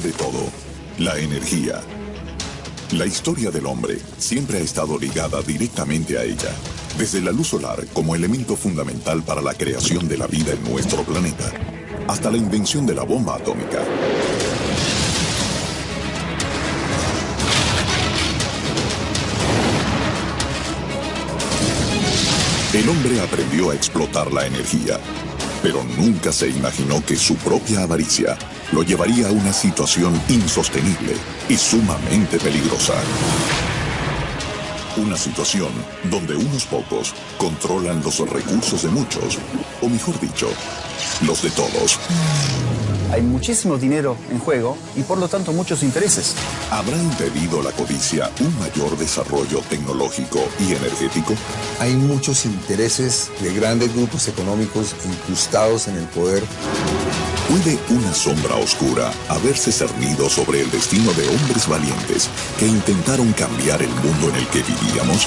centro de todo, la energía. La historia del hombre siempre ha estado ligada directamente a ella, desde la luz solar como elemento fundamental para la creación de la vida en nuestro planeta, hasta la invención de la bomba atómica. El hombre aprendió a explotar la energía, pero nunca se imaginó que su propia avaricia lo llevaría a una situación insostenible y sumamente peligrosa. Una situación donde unos pocos controlan los recursos de muchos, o mejor dicho, los de todos. Hay muchísimo dinero en juego y por lo tanto muchos intereses. ¿Habrá impedido la codicia un mayor desarrollo tecnológico y energético? Hay muchos intereses de grandes grupos económicos incrustados en el poder. ¿Puede una sombra oscura haberse cernido sobre el destino de hombres valientes que intentaron cambiar el mundo en el que vivíamos?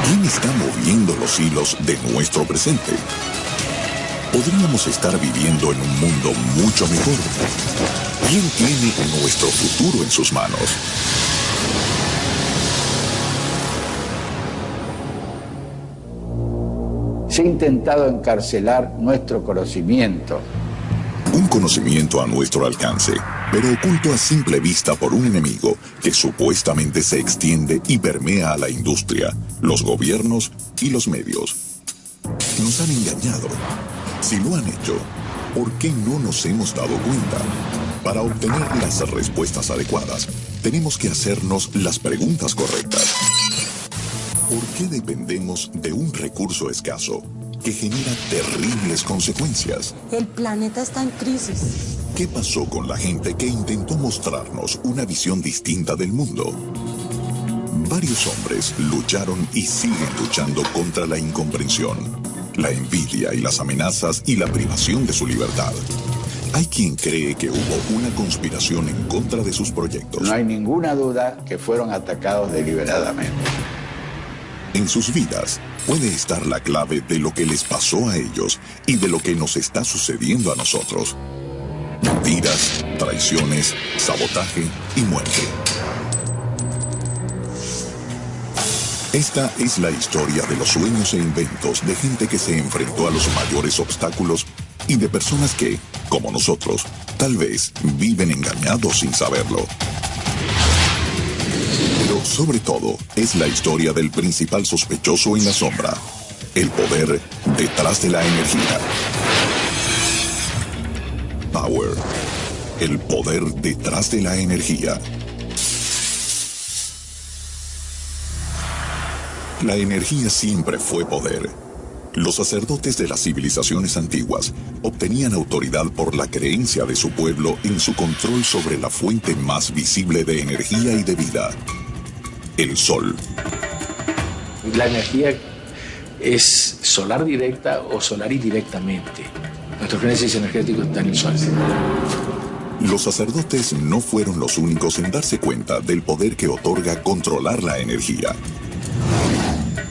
¿Quién está moviendo los hilos de nuestro presente? Podríamos estar viviendo en un mundo mucho mejor. ¿Quién tiene nuestro futuro en sus manos? Se ha intentado encarcelar nuestro conocimiento. Un conocimiento a nuestro alcance, pero oculto a simple vista por un enemigo que supuestamente se extiende y permea a la industria, los gobiernos y los medios. Nos han engañado. Si lo han hecho, ¿por qué no nos hemos dado cuenta? Para obtener las respuestas adecuadas, tenemos que hacernos las preguntas correctas. ¿Por qué dependemos de un recurso escaso que genera terribles consecuencias? El planeta está en crisis. ¿Qué pasó con la gente que intentó mostrarnos una visión distinta del mundo? Varios hombres lucharon y siguen luchando contra la incomprensión, la envidia y las amenazas y la privación de su libertad. Hay quien cree que hubo una conspiración en contra de sus proyectos. No hay ninguna duda que fueron atacados deliberadamente. En sus vidas puede estar la clave de lo que les pasó a ellos y de lo que nos está sucediendo a nosotros. Mentiras, traiciones, sabotaje y muerte. Esta es la historia de los sueños e inventos de gente que se enfrentó a los mayores obstáculos y de personas que, como nosotros, tal vez viven engañados sin saberlo. Pero sobre todo, es la historia del principal sospechoso en la sombra, el poder detrás de la energía. Power, el poder detrás de la energía. La energía siempre fue poder. Los sacerdotes de las civilizaciones antiguas obtenían autoridad por la creencia de su pueblo en su control sobre la fuente más visible de energía y de vida, el sol. La energía es solar directa o solar indirectamente. Nuestros planes energéticos están en el sol. Los sacerdotes no fueron los únicos en darse cuenta del poder que otorga controlar la energía.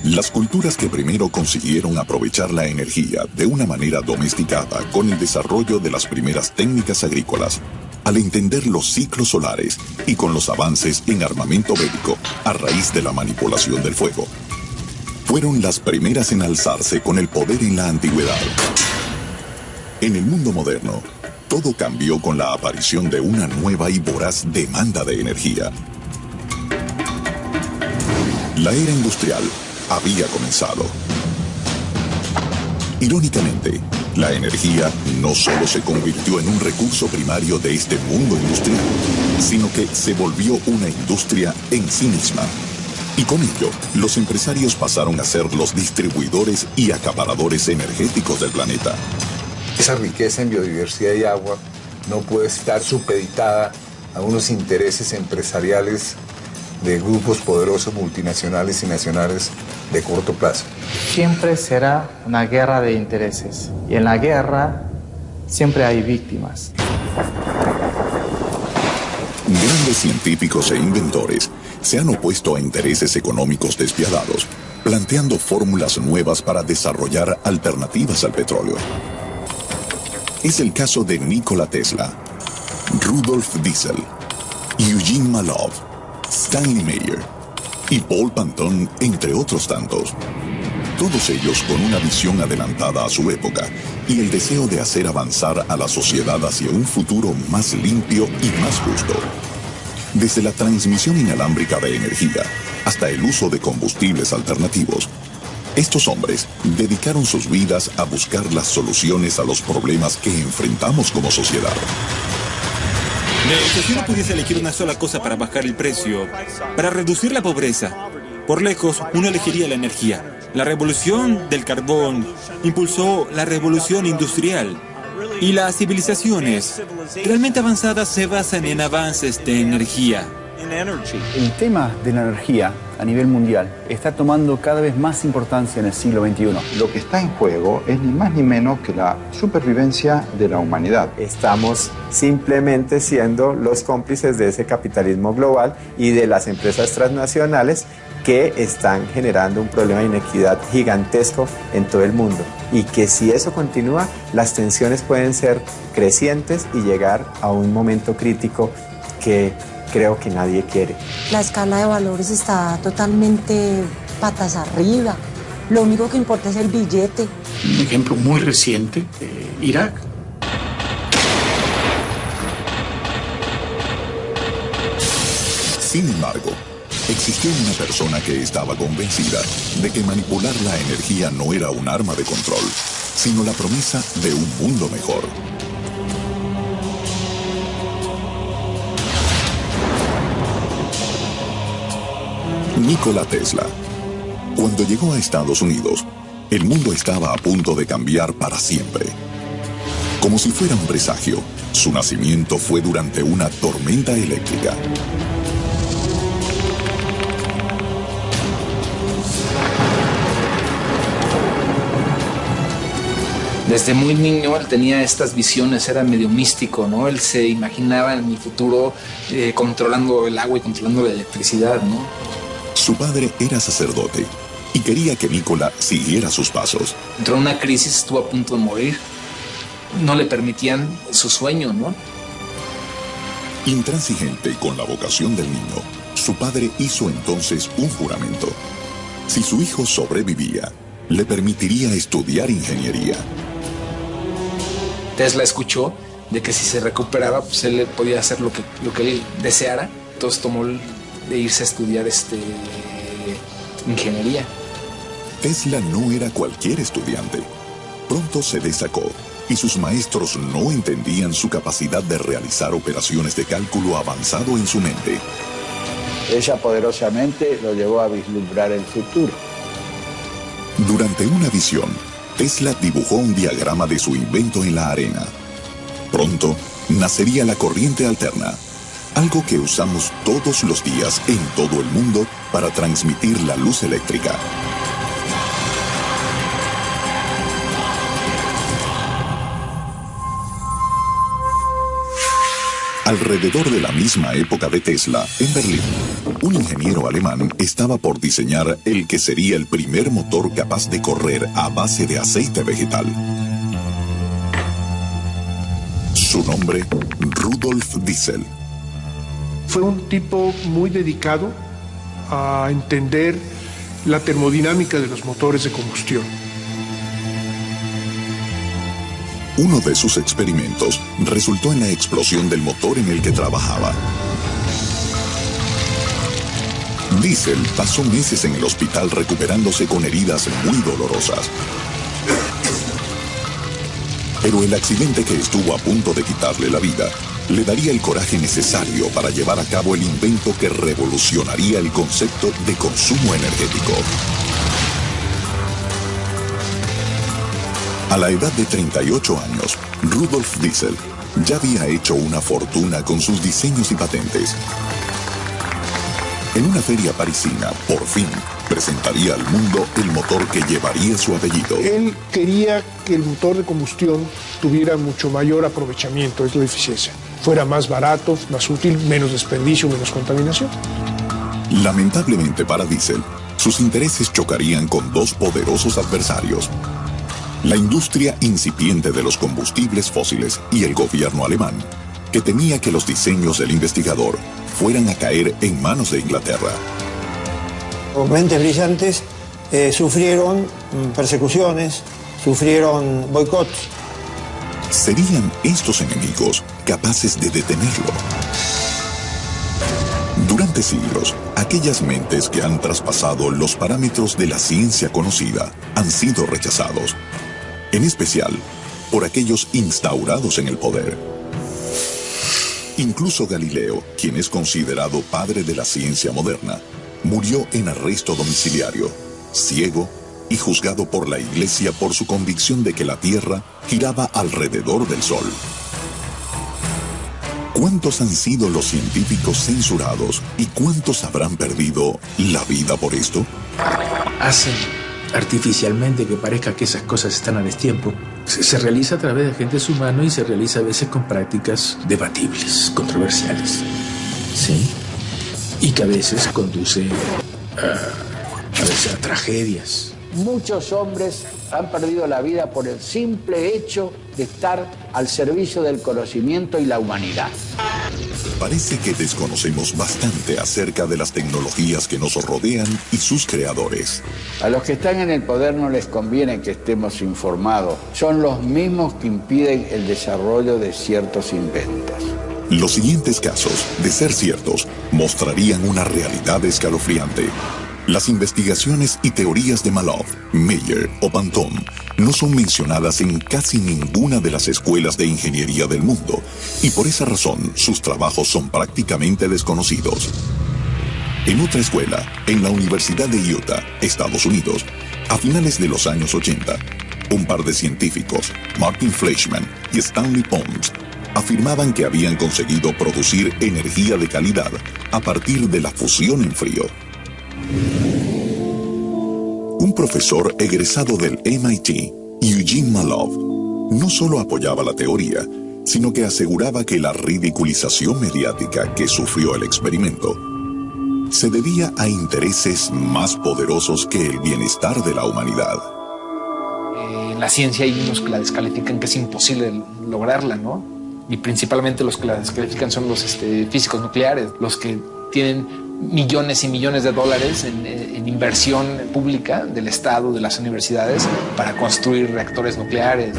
Las culturas que primero consiguieron aprovechar la energía de una manera domesticada con el desarrollo de las primeras técnicas agrícolas, al entender los ciclos solares y con los avances en armamento bélico a raíz de la manipulación del fuego, fueron las primeras en alzarse con el poder en la antigüedad. En el mundo moderno, todo cambió con la aparición de una nueva y voraz demanda de energía. La era industrial había comenzado. Irónicamente, la energía no solo se convirtió en un recurso primario de este mundo industrial, sino que se volvió una industria en sí misma. Y con ello, los empresarios pasaron a ser los distribuidores y acaparadores energéticos del planeta. Esa riqueza en biodiversidad y agua no puede estar supeditada a unos intereses empresariales de grupos poderosos multinacionales y nacionales de corto plazo. Siempre será una guerra de intereses y en la guerra siempre hay víctimas. Grandes científicos e inventores se han opuesto a intereses económicos despiadados, planteando fórmulas nuevas para desarrollar alternativas al petróleo. Es el caso de Nikola Tesla. Rudolf Diesel, Eugene Malov, Stanley Meyer y Paul Pantone, entre otros tantos. Todos ellos con una visión adelantada a su época y el deseo de hacer avanzar a la sociedad hacia un futuro más limpio y más justo. Desde la transmisión inalámbrica de energía hasta el uso de combustibles alternativos, estos hombres dedicaron sus vidas a buscar las soluciones a los problemas que enfrentamos como sociedad. Si uno pudiese elegir una sola cosa para bajar el precio, para reducir la pobreza, por lejos uno elegiría la energía. La revolución del carbón impulsó la revolución industrial y las civilizaciones realmente avanzadas se basan en avances de energía. El tema de la energía a nivel mundial está tomando cada vez más importancia en el siglo XXI. Lo que está en juego es ni más ni menos que la supervivencia de la humanidad. Estamos simplemente siendo los cómplices de ese capitalismo global y de las empresas transnacionales que están generando un problema de inequidad gigantesco en todo el mundo. Y que si eso continúa, las tensiones pueden ser crecientes y llegar a un momento crítico que creo que nadie quiere. La escala de valores está totalmente patas arriba. Lo único que importa es el billete. Un ejemplo muy reciente, Irak. Sin embargo, existió una persona que estaba convencida de que manipular la energía no era un arma de control, sino la promesa de un mundo mejor. Nikola Tesla. Cuando llegó a Estados Unidos, el mundo estaba a punto de cambiar para siempre. Como si fuera un presagio, su nacimiento fue durante una tormenta eléctrica. Desde muy niño él tenía estas visiones, era medio místico, ¿no? Él se imaginaba en el futuro controlando el agua y controlando la electricidad, ¿no? Su padre era sacerdote y quería que Nikola siguiera sus pasos. Entró en una crisis, estuvo a punto de morir. No le permitían su sueño, ¿no? Intransigente con la vocación del niño, su padre hizo entonces un juramento. Si su hijo sobrevivía, le permitiría estudiar ingeniería. Tesla escuchó de que si se recuperaba, pues él podía hacer lo que él deseara. Entonces tomó de irse a estudiar ingeniería. Tesla no era cualquier estudiante. Pronto se destacó y sus maestros no entendían su capacidad de realizar operaciones de cálculo avanzado en su mente. Ella poderosamente lo llevó a vislumbrar el futuro. Durante una visión, Tesla dibujó un diagrama de su invento en la arena. Pronto, nacería la corriente alterna, algo que usamos todos los días en todo el mundo para transmitir la luz eléctrica. Alrededor de la misma época de Tesla, en Berlín, un ingeniero alemán estaba por diseñar el que sería el primer motor capaz de correr a base de aceite vegetal. Su nombre, Rudolf Diesel. Fue un tipo muy dedicado a entender la termodinámica de los motores de combustión. Uno de sus experimentos resultó en la explosión del motor en el que trabajaba. Diesel pasó meses en el hospital recuperándose con heridas muy dolorosas. Pero el accidente que estuvo a punto de quitarle la vida le daría el coraje necesario para llevar a cabo el invento que revolucionaría el concepto de consumo energético. A la edad de 38 años, Rudolf Diesel ya había hecho una fortuna con sus diseños y patentes. En una feria parisina, por fin, presentaría al mundo el motor que llevaría su apellido. Él quería que el motor de combustión tuviera mucho mayor aprovechamiento, es la eficiencia. Fuera más barato, más útil, menos desperdicio, menos contaminación. Lamentablemente para Diesel, sus intereses chocarían con dos poderosos adversarios: la industria incipiente de los combustibles fósiles y el gobierno alemán, que temía que los diseños del investigador fueran a caer en manos de Inglaterra. Los mentes brillantes sufrieron persecuciones, sufrieron boicots. ¿Serían estos enemigos capaces de detenerlo? Durante siglos, aquellas mentes que han traspasado los parámetros de la ciencia conocida han sido rechazados, en especial por aquellos instaurados en el poder. Incluso Galileo, quien es considerado padre de la ciencia moderna, murió en arresto domiciliario, ciego y juzgado por la Iglesia por su convicción de que la Tierra giraba alrededor del Sol. ¿Cuántos han sido los científicos censurados y cuántos habrán perdido la vida por esto? Hacen artificialmente que parezca que esas cosas están a destiempo. Se realiza a través de agentes humanos y se realiza a veces con prácticas debatibles, controversiales. ¿Sí? Y que a veces conduce a tragedias. Muchos hombres han perdido la vida por el simple hecho de estar al servicio del conocimiento y la humanidad. Parece que desconocemos bastante acerca de las tecnologías que nos rodean y sus creadores. A los que están en el poder no les conviene que estemos informados. Son los mismos que impiden el desarrollo de ciertos inventos. Los siguientes casos, de ser ciertos, mostrarían una realidad escalofriante. Las investigaciones y teorías de Malov, Meyer o Bantom no son mencionadas en casi ninguna de las escuelas de ingeniería del mundo, y por esa razón sus trabajos son prácticamente desconocidos. En otra escuela, en la Universidad de Utah, Estados Unidos, a finales de los años 80, un par de científicos, Martin Fleischmann y Stanley Pons, afirmaban que habían conseguido producir energía de calidad a partir de la fusión en frío. Un profesor egresado del MIT, Eugene Malov, no solo apoyaba la teoría, sino que aseguraba que la ridiculización mediática que sufrió el experimento se debía a intereses más poderosos que el bienestar de la humanidad. En la ciencia hay unos que la descalifican que es imposible lograrla, ¿no? Y principalmente los que la descalifican son los físicos nucleares, los que tienen millones y millones de dólares en inversión pública del Estado, de las universidades, para construir reactores nucleares.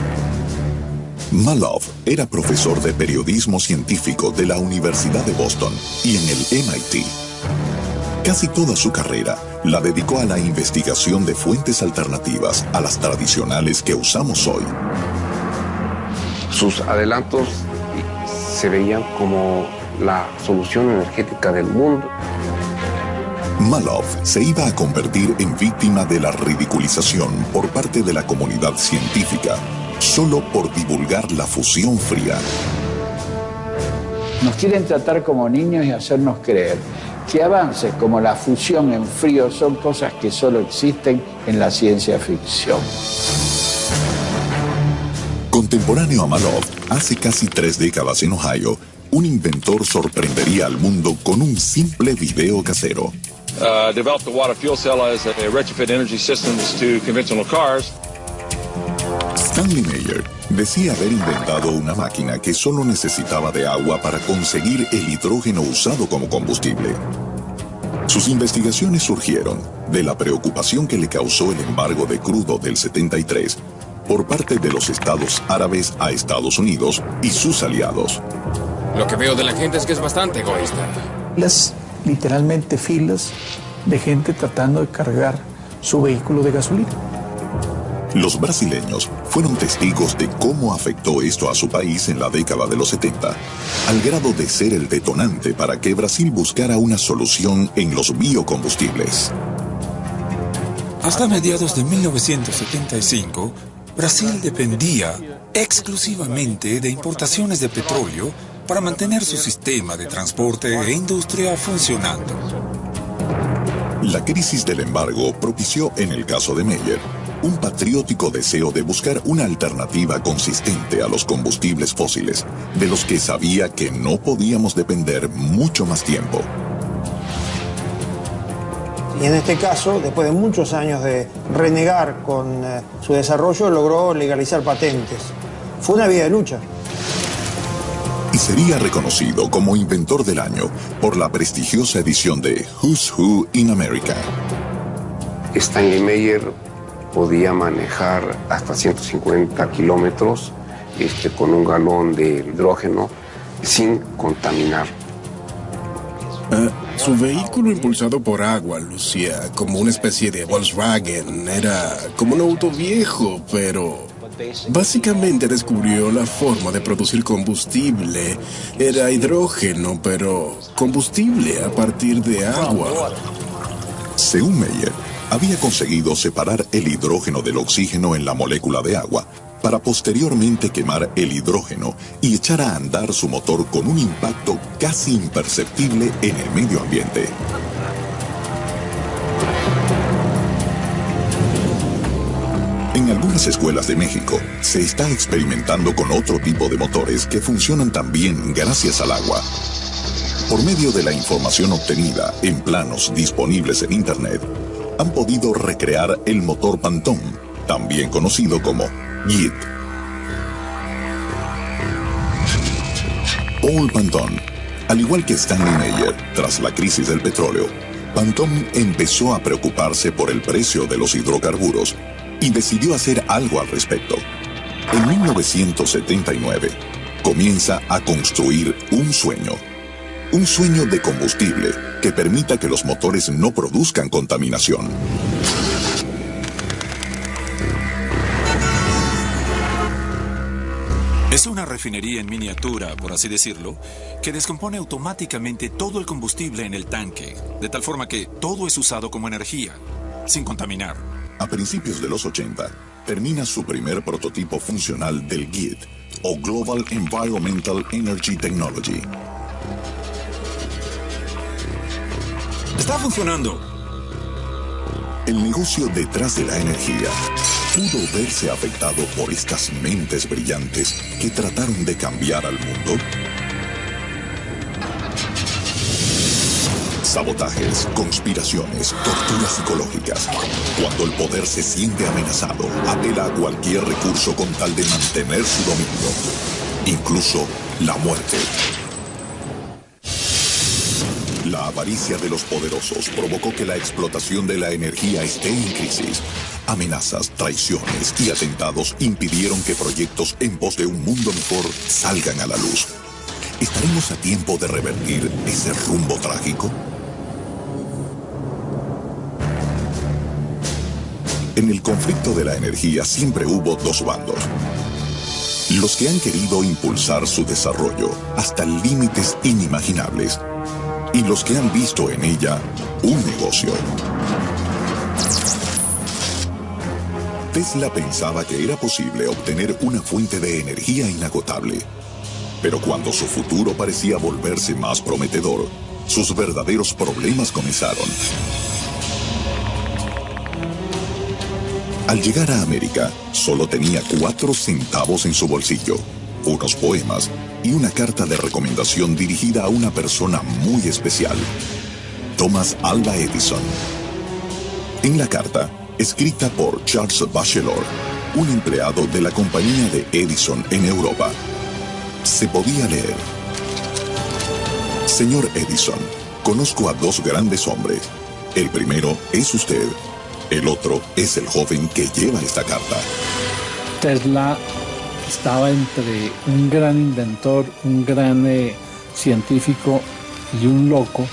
Malov era profesor de periodismo científico de la Universidad de Boston y en el MIT. Casi toda su carrera la dedicó a la investigación de fuentes alternativas a las tradicionales que usamos hoy. Sus adelantos se veían como la solución energética del mundo. Malov se iba a convertir en víctima de la ridiculización por parte de la comunidad científica, solo por divulgar la fusión fría. Nos quieren tratar como niños y hacernos creer que avances como la fusión en frío son cosas que solo existen en la ciencia ficción. Contemporáneo a Malov, hace casi 3 décadas en Ohio, un inventor sorprendería al mundo con un simple video casero. Developed the water fuel cell as a retrofit energy systems to conventional cars. Stanley Meyer decía haber inventado una máquina que solo necesitaba de agua para conseguir el hidrógeno usado como combustible. Sus investigaciones surgieron de la preocupación que le causó el embargo de crudo del 73 por parte de los Estados Árabes a Estados Unidos y sus aliados. Lo que veo de la gente es que es bastante egoísta. Literalmente filas de gente tratando de cargar su vehículo de gasolina. Los brasileños fueron testigos de cómo afectó esto a su país en la década de los 70, al grado de ser el detonante para que Brasil buscara una solución en los biocombustibles. Hasta mediados de 1975, Brasil dependía exclusivamente de importaciones de petróleo para mantener su sistema de transporte e industria funcionando. La crisis del embargo propició, en el caso de Meyer, un patriótico deseo de buscar una alternativa consistente a los combustibles fósiles, de los que sabía que no podíamos depender mucho más tiempo. Y en este caso, después de muchos años de renegar con su desarrollo, logró legalizar patentes. Fue una vida de lucha. Y Sería reconocido como inventor del año por la prestigiosa edición de Who's Who in America. Stanley Meyer podía manejar hasta 150 kilómetros con un galón de hidrógeno sin contaminar. Su vehículo impulsado por agua lucía como una especie de Volkswagen. Era como un auto viejo, pero básicamente descubrió la forma de producir combustible. Era hidrógeno, pero combustible a partir de agua. Según Meyer, había conseguido separar el hidrógeno del oxígeno en la molécula de agua para posteriormente quemar el hidrógeno y echar a andar su motor con un impacto casi imperceptible en el medio ambiente. En algunas escuelas de México se está experimentando con otro tipo de motores que funcionan también gracias al agua. Por medio de la información obtenida en planos disponibles en Internet, han podido recrear el motor Pantone, también conocido como JIT. Paul Pantone, al igual que Stanley Meyer, tras la crisis del petróleo, Pantone empezó a preocuparse por el precio de los hidrocarburos y decidió hacer algo al respecto. En 1979, comienza a construir un sueño de combustible que permita que los motores no produzcan contaminación. Es una refinería en miniatura, por así decirlo, que descompone automáticamente todo el combustible en el tanque, de tal forma que todo es usado como energía, sin contaminar. A principios de los 80, termina su primer prototipo funcional del GET, o Global Environmental Energy Technology. ¡Está funcionando! El negocio detrás de la energía pudo verse afectado por estas mentes brillantes que trataron de cambiar al mundo. Sabotajes, conspiraciones, torturas psicológicas. Cuando el poder se siente amenazado, apela a cualquier recurso con tal de mantener su dominio, incluso la muerte. La avaricia de los poderosos provocó que la explotación de la energía esté en crisis. Amenazas, traiciones y atentados impidieron que proyectos en pos de un mundo mejor salgan a la luz. ¿Estaremos a tiempo de revertir ese rumbo trágico? En el conflicto de la energía siempre hubo dos bandos. Los que han querido impulsar su desarrollo hasta límites inimaginables y los que han visto en ella un negocio. Tesla pensaba que era posible obtener una fuente de energía inagotable. Pero cuando su futuro parecía volverse más prometedor, sus verdaderos problemas comenzaron. Al llegar a América, solo tenía 4 centavos en su bolsillo, unos poemas y una carta de recomendación dirigida a una persona muy especial, Thomas Alva Edison. En la carta, escrita por Charles Batchelor, un empleado de la compañía de Edison en Europa, se podía leer: Señor Edison, conozco a 2 grandes hombres. El primero es usted. El otro es el joven que lleva esta carta. Tesla estaba entre un gran inventor, un gran científico y un loco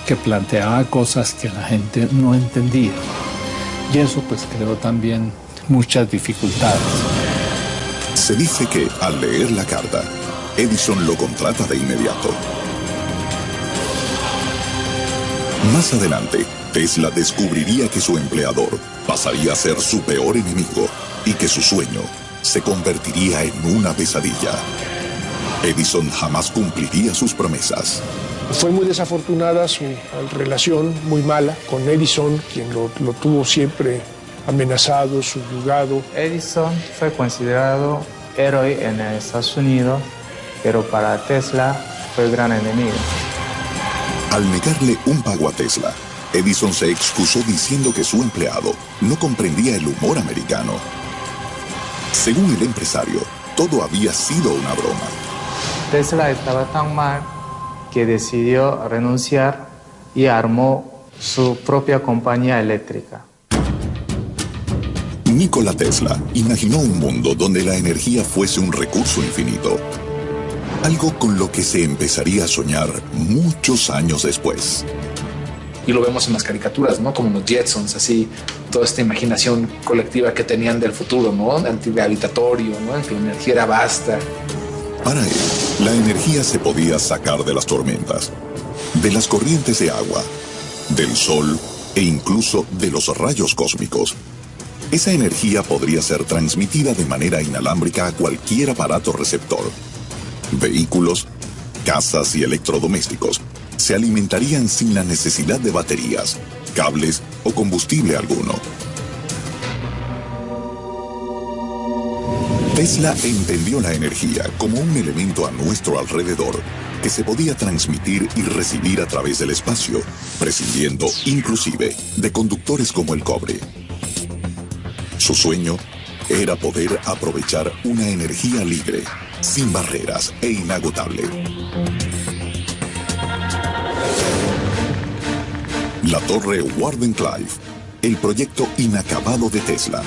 que planteaba cosas que la gente no entendía. Y eso pues creó también muchas dificultades. Se dice que al leer la carta, Edison lo contrata de inmediato. Más adelante, Tesla descubriría que su empleador pasaría a ser su peor enemigo y que su sueño se convertiría en una pesadilla. Edison jamás cumpliría sus promesas. Fue muy desafortunada su relación, muy mala, con Edison, quien lo tuvo siempre amenazado, subyugado. Edison fue considerado héroe en Estados Unidos, pero para Tesla fue el gran enemigo. Al negarle un pago a Tesla, Edison se excusó diciendo que su empleado no comprendía el humor americano. Según el empresario, todo había sido una broma. Tesla estaba tan mal que decidió renunciar y armó su propia compañía eléctrica. Nikola Tesla imaginó un mundo donde la energía fuese un recurso infinito. Algo con lo que se empezaría a soñar muchos años después. Y lo vemos en las caricaturas, ¿no? Como los Jetsons, así, toda esta imaginación colectiva que tenían del futuro, ¿no? Antigravitatorio, ¿no? En que la energía era vasta. Para él, la energía se podía sacar de las tormentas, de las corrientes de agua, del sol e incluso de los rayos cósmicos. Esa energía podría ser transmitida de manera inalámbrica a cualquier aparato receptor. Vehículos, casas y electrodomésticos se alimentarían sin la necesidad de baterías, cables o combustible alguno. Tesla entendió la energía como un elemento a nuestro alrededor que se podía transmitir y recibir a través del espacio, prescindiendo inclusive de conductores como el cobre. Su sueño era poder aprovechar una energía libre, sin barreras e inagotable. La torre Wardenclyffe, el proyecto inacabado de Tesla,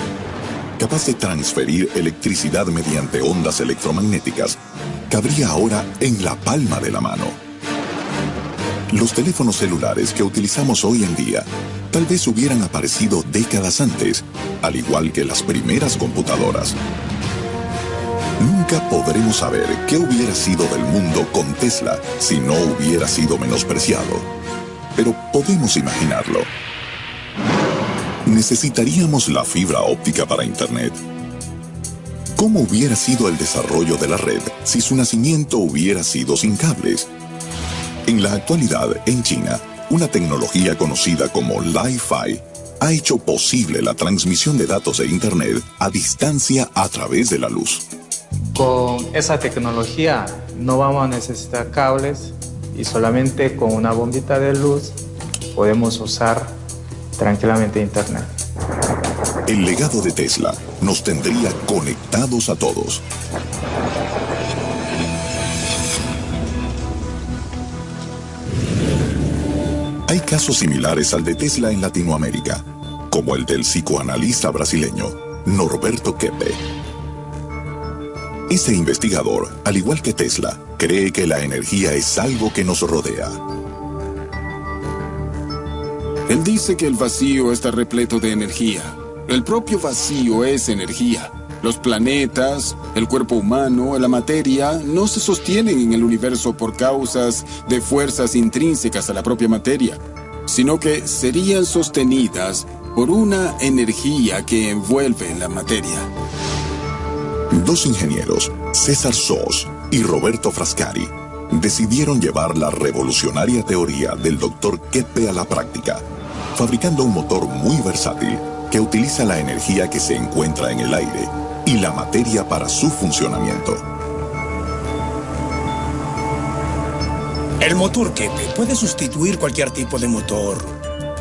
capaz de transferir electricidad mediante ondas electromagnéticas, cabría ahora en la palma de la mano. Los teléfonos celulares que utilizamos hoy en día tal vez hubieran aparecido décadas antes, al igual que las primeras computadoras. Nunca podremos saber qué hubiera sido del mundo con Tesla si no hubiera sido menospreciado, pero podemos imaginarlo. Necesitaríamos la fibra óptica para Internet. ¿Cómo hubiera sido el desarrollo de la red si su nacimiento hubiera sido sin cables? En la actualidad, en China, una tecnología conocida como Li-Fi ha hecho posible la transmisión de datos de Internet a distancia a través de la luz. Con esa tecnología no vamos a necesitar cables y solamente con una bombita de luz podemos usar tranquilamente Internet. El legado de Tesla nos tendría conectados a todos. Hay casos similares al de Tesla en Latinoamérica, como el del psicoanalista brasileño Norberto Keppe. Este investigador, al igual que Tesla, cree que la energía es algo que nos rodea. Él dice que el vacío está repleto de energía. El propio vacío es energía. Los planetas, el cuerpo humano, la materia, no se sostienen en el universo por causas de fuerzas intrínsecas a la propia materia, sino que serían sostenidas por una energía que envuelve en la materia. Dos ingenieros, César Sos y Roberto Frascari, decidieron llevar la revolucionaria teoría del Dr. Keppe a la práctica, fabricando un motor muy versátil que utiliza la energía que se encuentra en el aire y la materia para su funcionamiento. El motor Keppe puede sustituir cualquier tipo de motor.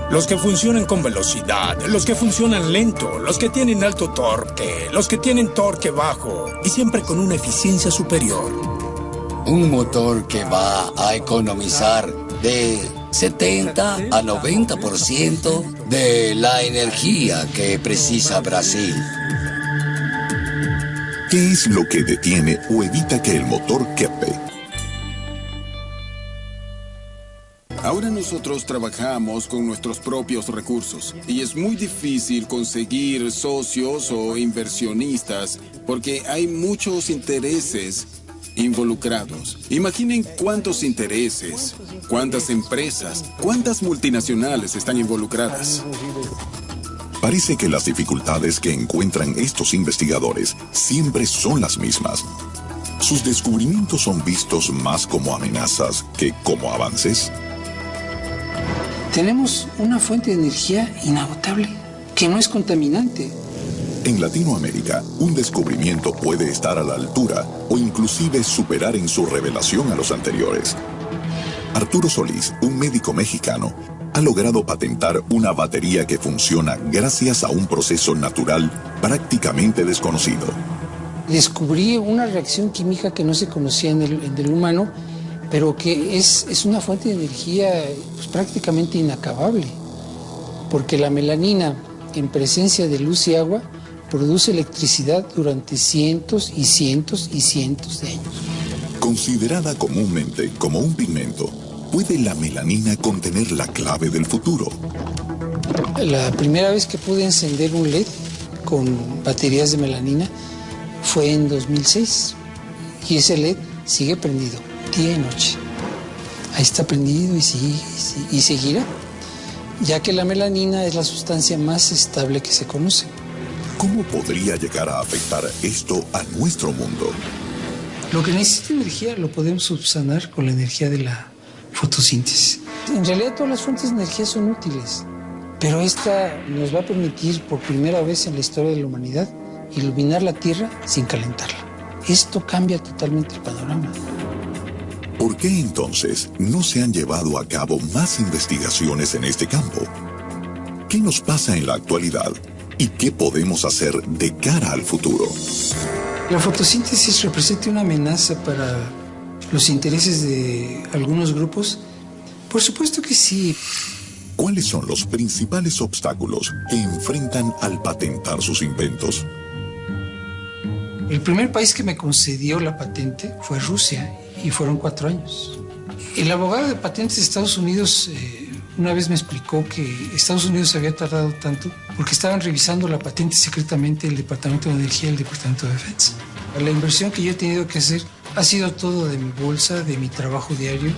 Los que funcionan con velocidad, los que funcionan lento, los que tienen alto torque, los que tienen torque bajo y siempre con una eficiencia superior. Un motor que va a economizar de 70 a 90% de la energía que precisa Brasil. ¿Qué es lo que detiene o evita que el motor Keppe? Ahora nosotros trabajamos con nuestros propios recursos y es muy difícil conseguir socios o inversionistas porque hay muchos intereses involucrados. Imaginen cuántos intereses, cuántas empresas, cuántas multinacionales están involucradas. Parece que las dificultades que encuentran estos investigadores siempre son las mismas. Sus descubrimientos son vistos más como amenazas que como avances. Tenemos una fuente de energía inagotable, que no es contaminante. En Latinoamérica, un descubrimiento puede estar a la altura o inclusive superar en su revelación a los anteriores. Arturo Solís, un médico mexicano, ha logrado patentar una batería que funciona gracias a un proceso natural prácticamente desconocido. Descubrí una reacción química que no se conocía en el humano, pero que es una fuente de energía pues, prácticamente inacabable, porque la melanina, en presencia de luz y agua, produce electricidad durante cientos y cientos y cientos de años. Considerada comúnmente como un pigmento, ¿puede la melanina contener la clave del futuro? La primera vez que pude encender un LED con baterías de melanina fue en 2006 y ese LED sigue prendido día y noche. Ahí está prendido y sigue y seguirá, ya que la melanina es la sustancia más estable que se conoce. ¿Cómo podría llegar a afectar esto a nuestro mundo? Lo que necesita energía lo podemos subsanar con la energía de la fotosíntesis. En realidad todas las fuentes de energía son útiles, pero esta nos va a permitir por primera vez en la historia de la humanidad iluminar la Tierra sin calentarla. Esto cambia totalmente el panorama. ¿Por qué entonces no se han llevado a cabo más investigaciones en este campo? ¿Qué nos pasa en la actualidad y qué podemos hacer de cara al futuro? La fotosíntesis representa una amenaza para los intereses de algunos grupos. Por supuesto que sí. ¿Cuáles son los principales obstáculos que enfrentan al patentar sus inventos? El primer país que me concedió la patente fue Rusia y fueron 4 años. El abogado de patentes de Estados Unidos una vez me explicó que Estados Unidos había tardado tanto porque estaban revisando la patente secretamente el Departamento de Energía y el Departamento de Defensa. La inversión que yo he tenido que hacer ha sido todo de mi bolsa, de mi trabajo diario.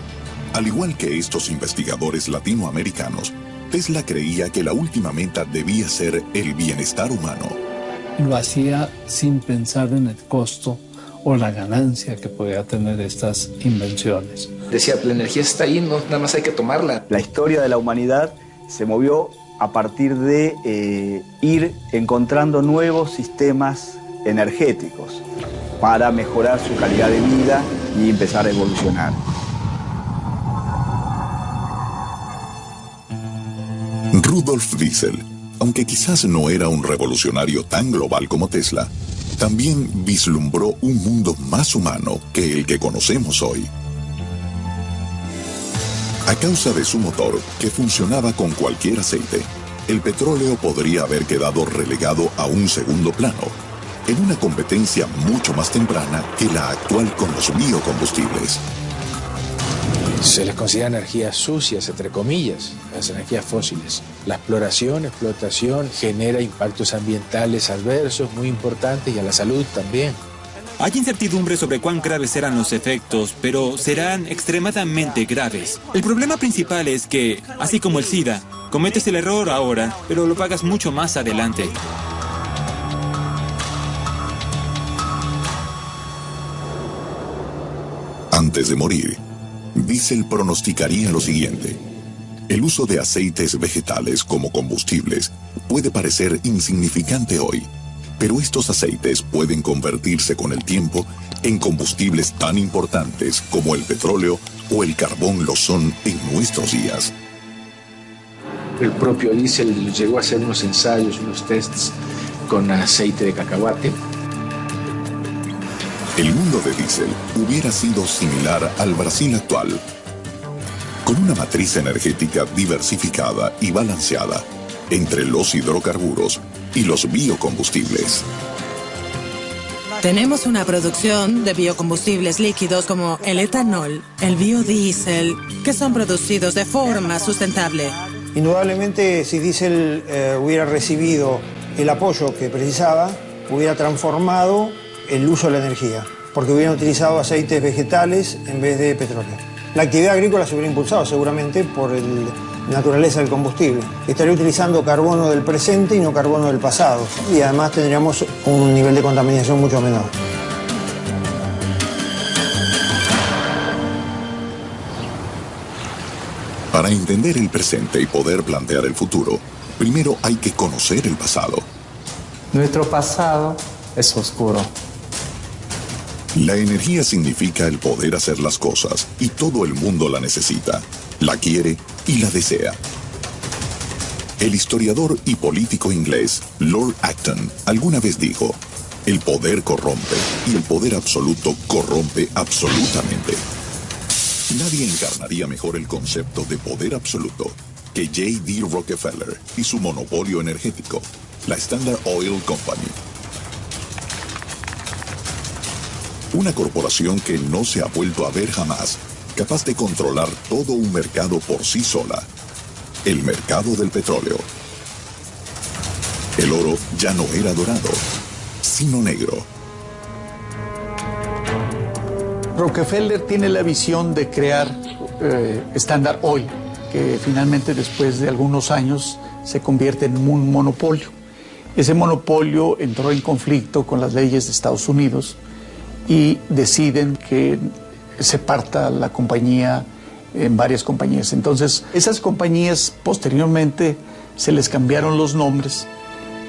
Al igual que estos investigadores latinoamericanos, Tesla creía que la última meta debía ser el bienestar humano. Lo hacía sin pensar en el costo o la ganancia que podía tener estas invenciones. Decía, la energía está ahí, no, nada más hay que tomarla. La historia de la humanidad se movió a partir de ir encontrando nuevos sistemas energéticos para mejorar su calidad de vida y empezar a evolucionar. Rudolf Diesel, aunque quizás no era un revolucionario tan global como Tesla, también vislumbró un mundo más humano que el que conocemos hoy. A causa de su motor, que funcionaba con cualquier aceite, el petróleo podría haber quedado relegado a un segundo plano, en una competencia mucho más temprana que la actual con los biocombustibles. Se les considera energías sucias, entre comillas, las energías fósiles. La explotación genera impactos ambientales adversos muy importantes y a la salud también. Hay incertidumbre sobre cuán graves serán los efectos, pero serán extremadamente graves. El problema principal es que, así como el SIDA, cometes el error ahora, pero lo pagas mucho más adelante. Antes de morir, Diesel pronosticaría lo siguiente: el uso de aceites vegetales como combustibles puede parecer insignificante hoy, pero estos aceites pueden convertirse con el tiempo en combustibles tan importantes como el petróleo o el carbón lo son en nuestros días. El propio Diesel llegó a hacer unos ensayos, unos tests con aceite de cacahuate. El mundo de Diesel hubiera sido similar al Brasil actual, con una matriz energética diversificada y balanceada entre los hidrocarburos y los biocombustibles. Tenemos una producción de biocombustibles líquidos como el etanol, el biodiesel, que son producidos de forma sustentable. Indudablemente, si Diesel hubiera recibido el apoyo que precisaba, hubiera transformado el uso de la energía, porque hubieran utilizado aceites vegetales en vez de petróleo. La actividad agrícola se hubiera impulsado seguramente por la naturaleza del combustible. Estaría utilizando carbono del presente y no carbono del pasado. Y además tendríamos un nivel de contaminación mucho menor. Para entender el presente y poder plantear el futuro, primero hay que conocer el pasado. Nuestro pasado es oscuro. La energía significa el poder hacer las cosas y todo el mundo la necesita, la quiere y la desea. El historiador y político inglés Lord Acton alguna vez dijo: El poder corrompe y el poder absoluto corrompe absolutamente. Nadie encarnaría mejor el concepto de poder absoluto que J.D. Rockefeller y su monopolio energético, la Standard Oil Company. Una corporación que no se ha vuelto a ver jamás, capaz de controlar todo un mercado por sí sola. El mercado del petróleo. El oro ya no era dorado, sino negro. Rockefeller tiene la visión de crear Standard Oil, que finalmente después de algunos años se convierte en un monopolio. Ese monopolio entró en conflicto con las leyes de Estados Unidos y deciden que se parta la compañía en varias compañías. Entonces, esas compañías posteriormente se les cambiaron los nombres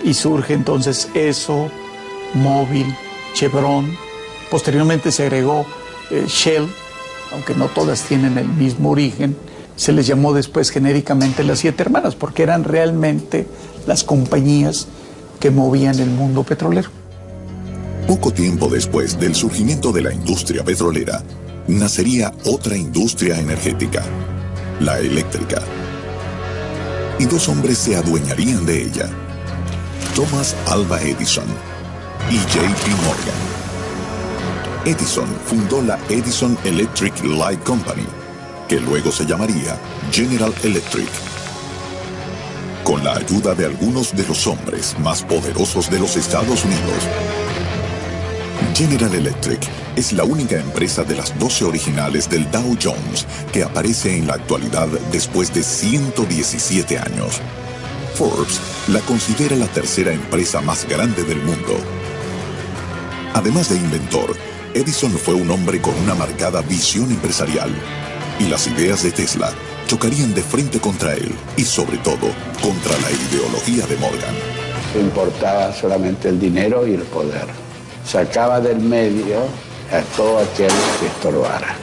y surge entonces Esso, Mobil, Chevron. Posteriormente se agregó Shell, aunque no todas tienen el mismo origen. Se les llamó después genéricamente las 7 hermanas, porque eran realmente las compañías que movían el mundo petrolero. Poco tiempo después del surgimiento de la industria petrolera, nacería otra industria energética, la eléctrica. Y 2 hombres se adueñarían de ella, Thomas Alva Edison y J.P. Morgan. Edison fundó la Edison Electric Light Company, que luego se llamaría General Electric. Con la ayuda de algunos de los hombres más poderosos de los Estados Unidos, General Electric es la única empresa de las 12 originales del Dow Jones que aparece en la actualidad después de 117 años. Forbes la considera la 3ª empresa más grande del mundo. Además de inventor, Edison fue un hombre con una marcada visión empresarial, y las ideas de Tesla chocarían de frente contra él y sobre todo contra la ideología de Morgan. Le importaba solamente el dinero y el poder. Sacaba del medio a todo aquel que estorbara.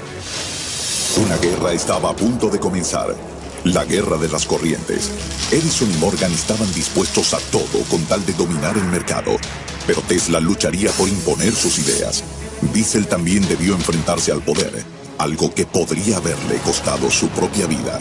Una guerra estaba a punto de comenzar, la guerra de las corrientes. Edison y Morgan estaban dispuestos a todo con tal de dominar el mercado, pero Tesla lucharía por imponer sus ideas. Diesel también debió enfrentarse al poder, algo que podría haberle costado su propia vida.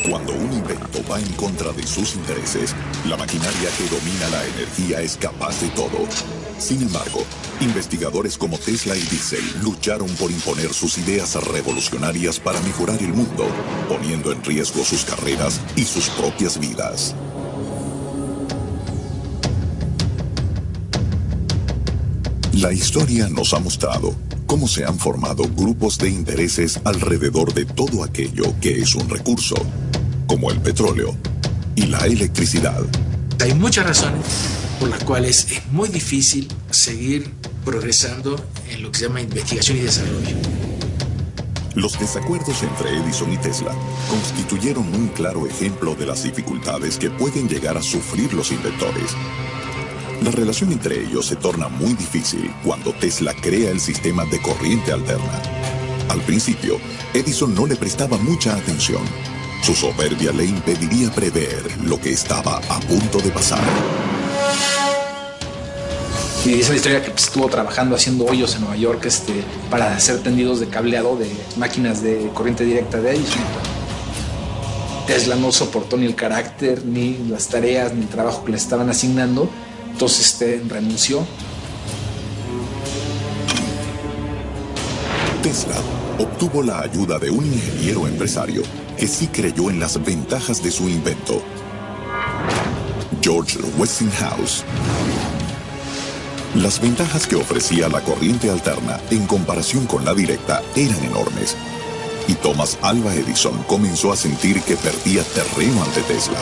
Cuando un invento va en contra de sus intereses, la maquinaria que domina la energía es capaz de todo. Sin embargo, investigadores como Tesla y Diesel lucharon por imponer sus ideas revolucionarias para mejorar el mundo, poniendo en riesgo sus carreras y sus propias vidas. La historia nos ha mostrado cómo se han formado grupos de intereses alrededor de todo aquello que es un recurso, como el petróleo y la electricidad. Hay muchas razones por las cuales es muy difícil seguir progresando en lo que se llama investigación y desarrollo. Los desacuerdos entre Edison y Tesla constituyeron un claro ejemplo de las dificultades que pueden llegar a sufrir los inventores. La relación entre ellos se torna muy difícil cuando Tesla crea el sistema de corriente alterna. Al principio, Edison no le prestaba mucha atención. Su soberbia le impediría prever lo que estaba a punto de pasar. Y dice la historia que estuvo trabajando haciendo hoyos en Nueva York para hacer tendidos de cableado de máquinas de corriente directa de Edison. Tesla no soportó ni el carácter, ni las tareas, ni el trabajo que le estaban asignando. Entonces renunció. Tesla obtuvo la ayuda de un ingeniero empresario que sí creyó en las ventajas de su invento, George Westinghouse. Las ventajas que ofrecía la corriente alterna en comparación con la directa eran enormes, y Thomas Alva Edison comenzó a sentir que perdía terreno ante Tesla.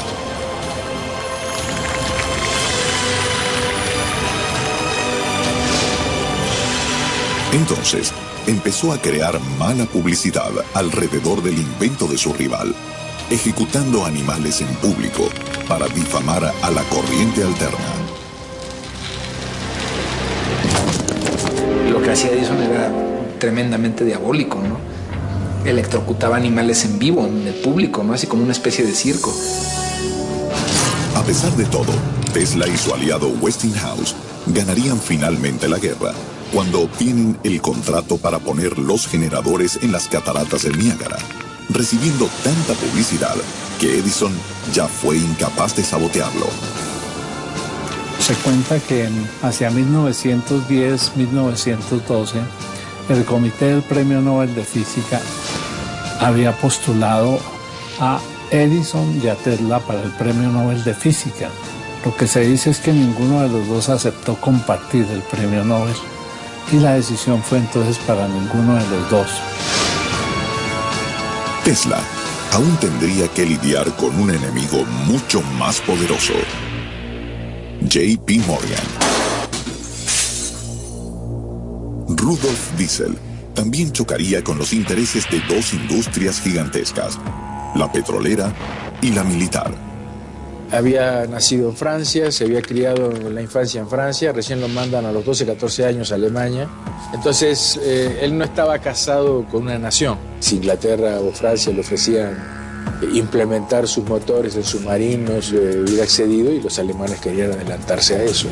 Entonces, empezó a crear mala publicidad alrededor del invento de su rival, ejecutando animales en público para difamar a la corriente alterna. Lo que hacía Edison era tremendamente diabólico, ¿no? electrocutaba animales en vivo, en el público, ¿no? Así como una especie de circo. A pesar de todo, Tesla y su aliado Westinghouse ganarían finalmente la guerra cuando obtienen el contrato para poner los generadores en las cataratas del Niágara, recibiendo tanta publicidad que Edison ya fue incapaz de sabotearlo. Se cuenta que hacia 1910-1912, el Comité del Premio Nobel de Física había postulado a Edison y a Tesla para el Premio Nobel de Física. Lo que se dice es que ninguno de los dos aceptó compartir el Premio Nobel y la decisión fue entonces para ninguno de los dos. Tesla aún tendría que lidiar con un enemigo mucho más poderoso: J.P. Morgan. Rudolf Diesel también chocaría con los intereses de dos industrias gigantescas, la petrolera y la militar. Había nacido en Francia, se había criado en la infancia en Francia, recién lo mandan a los 12, 14 años a Alemania. Entonces, él no estaba casado con una nación. Si Inglaterra o Francia le ofrecían implementar sus motores en submarinos, hubiera accedido, y los alemanes querían adelantarse a eso.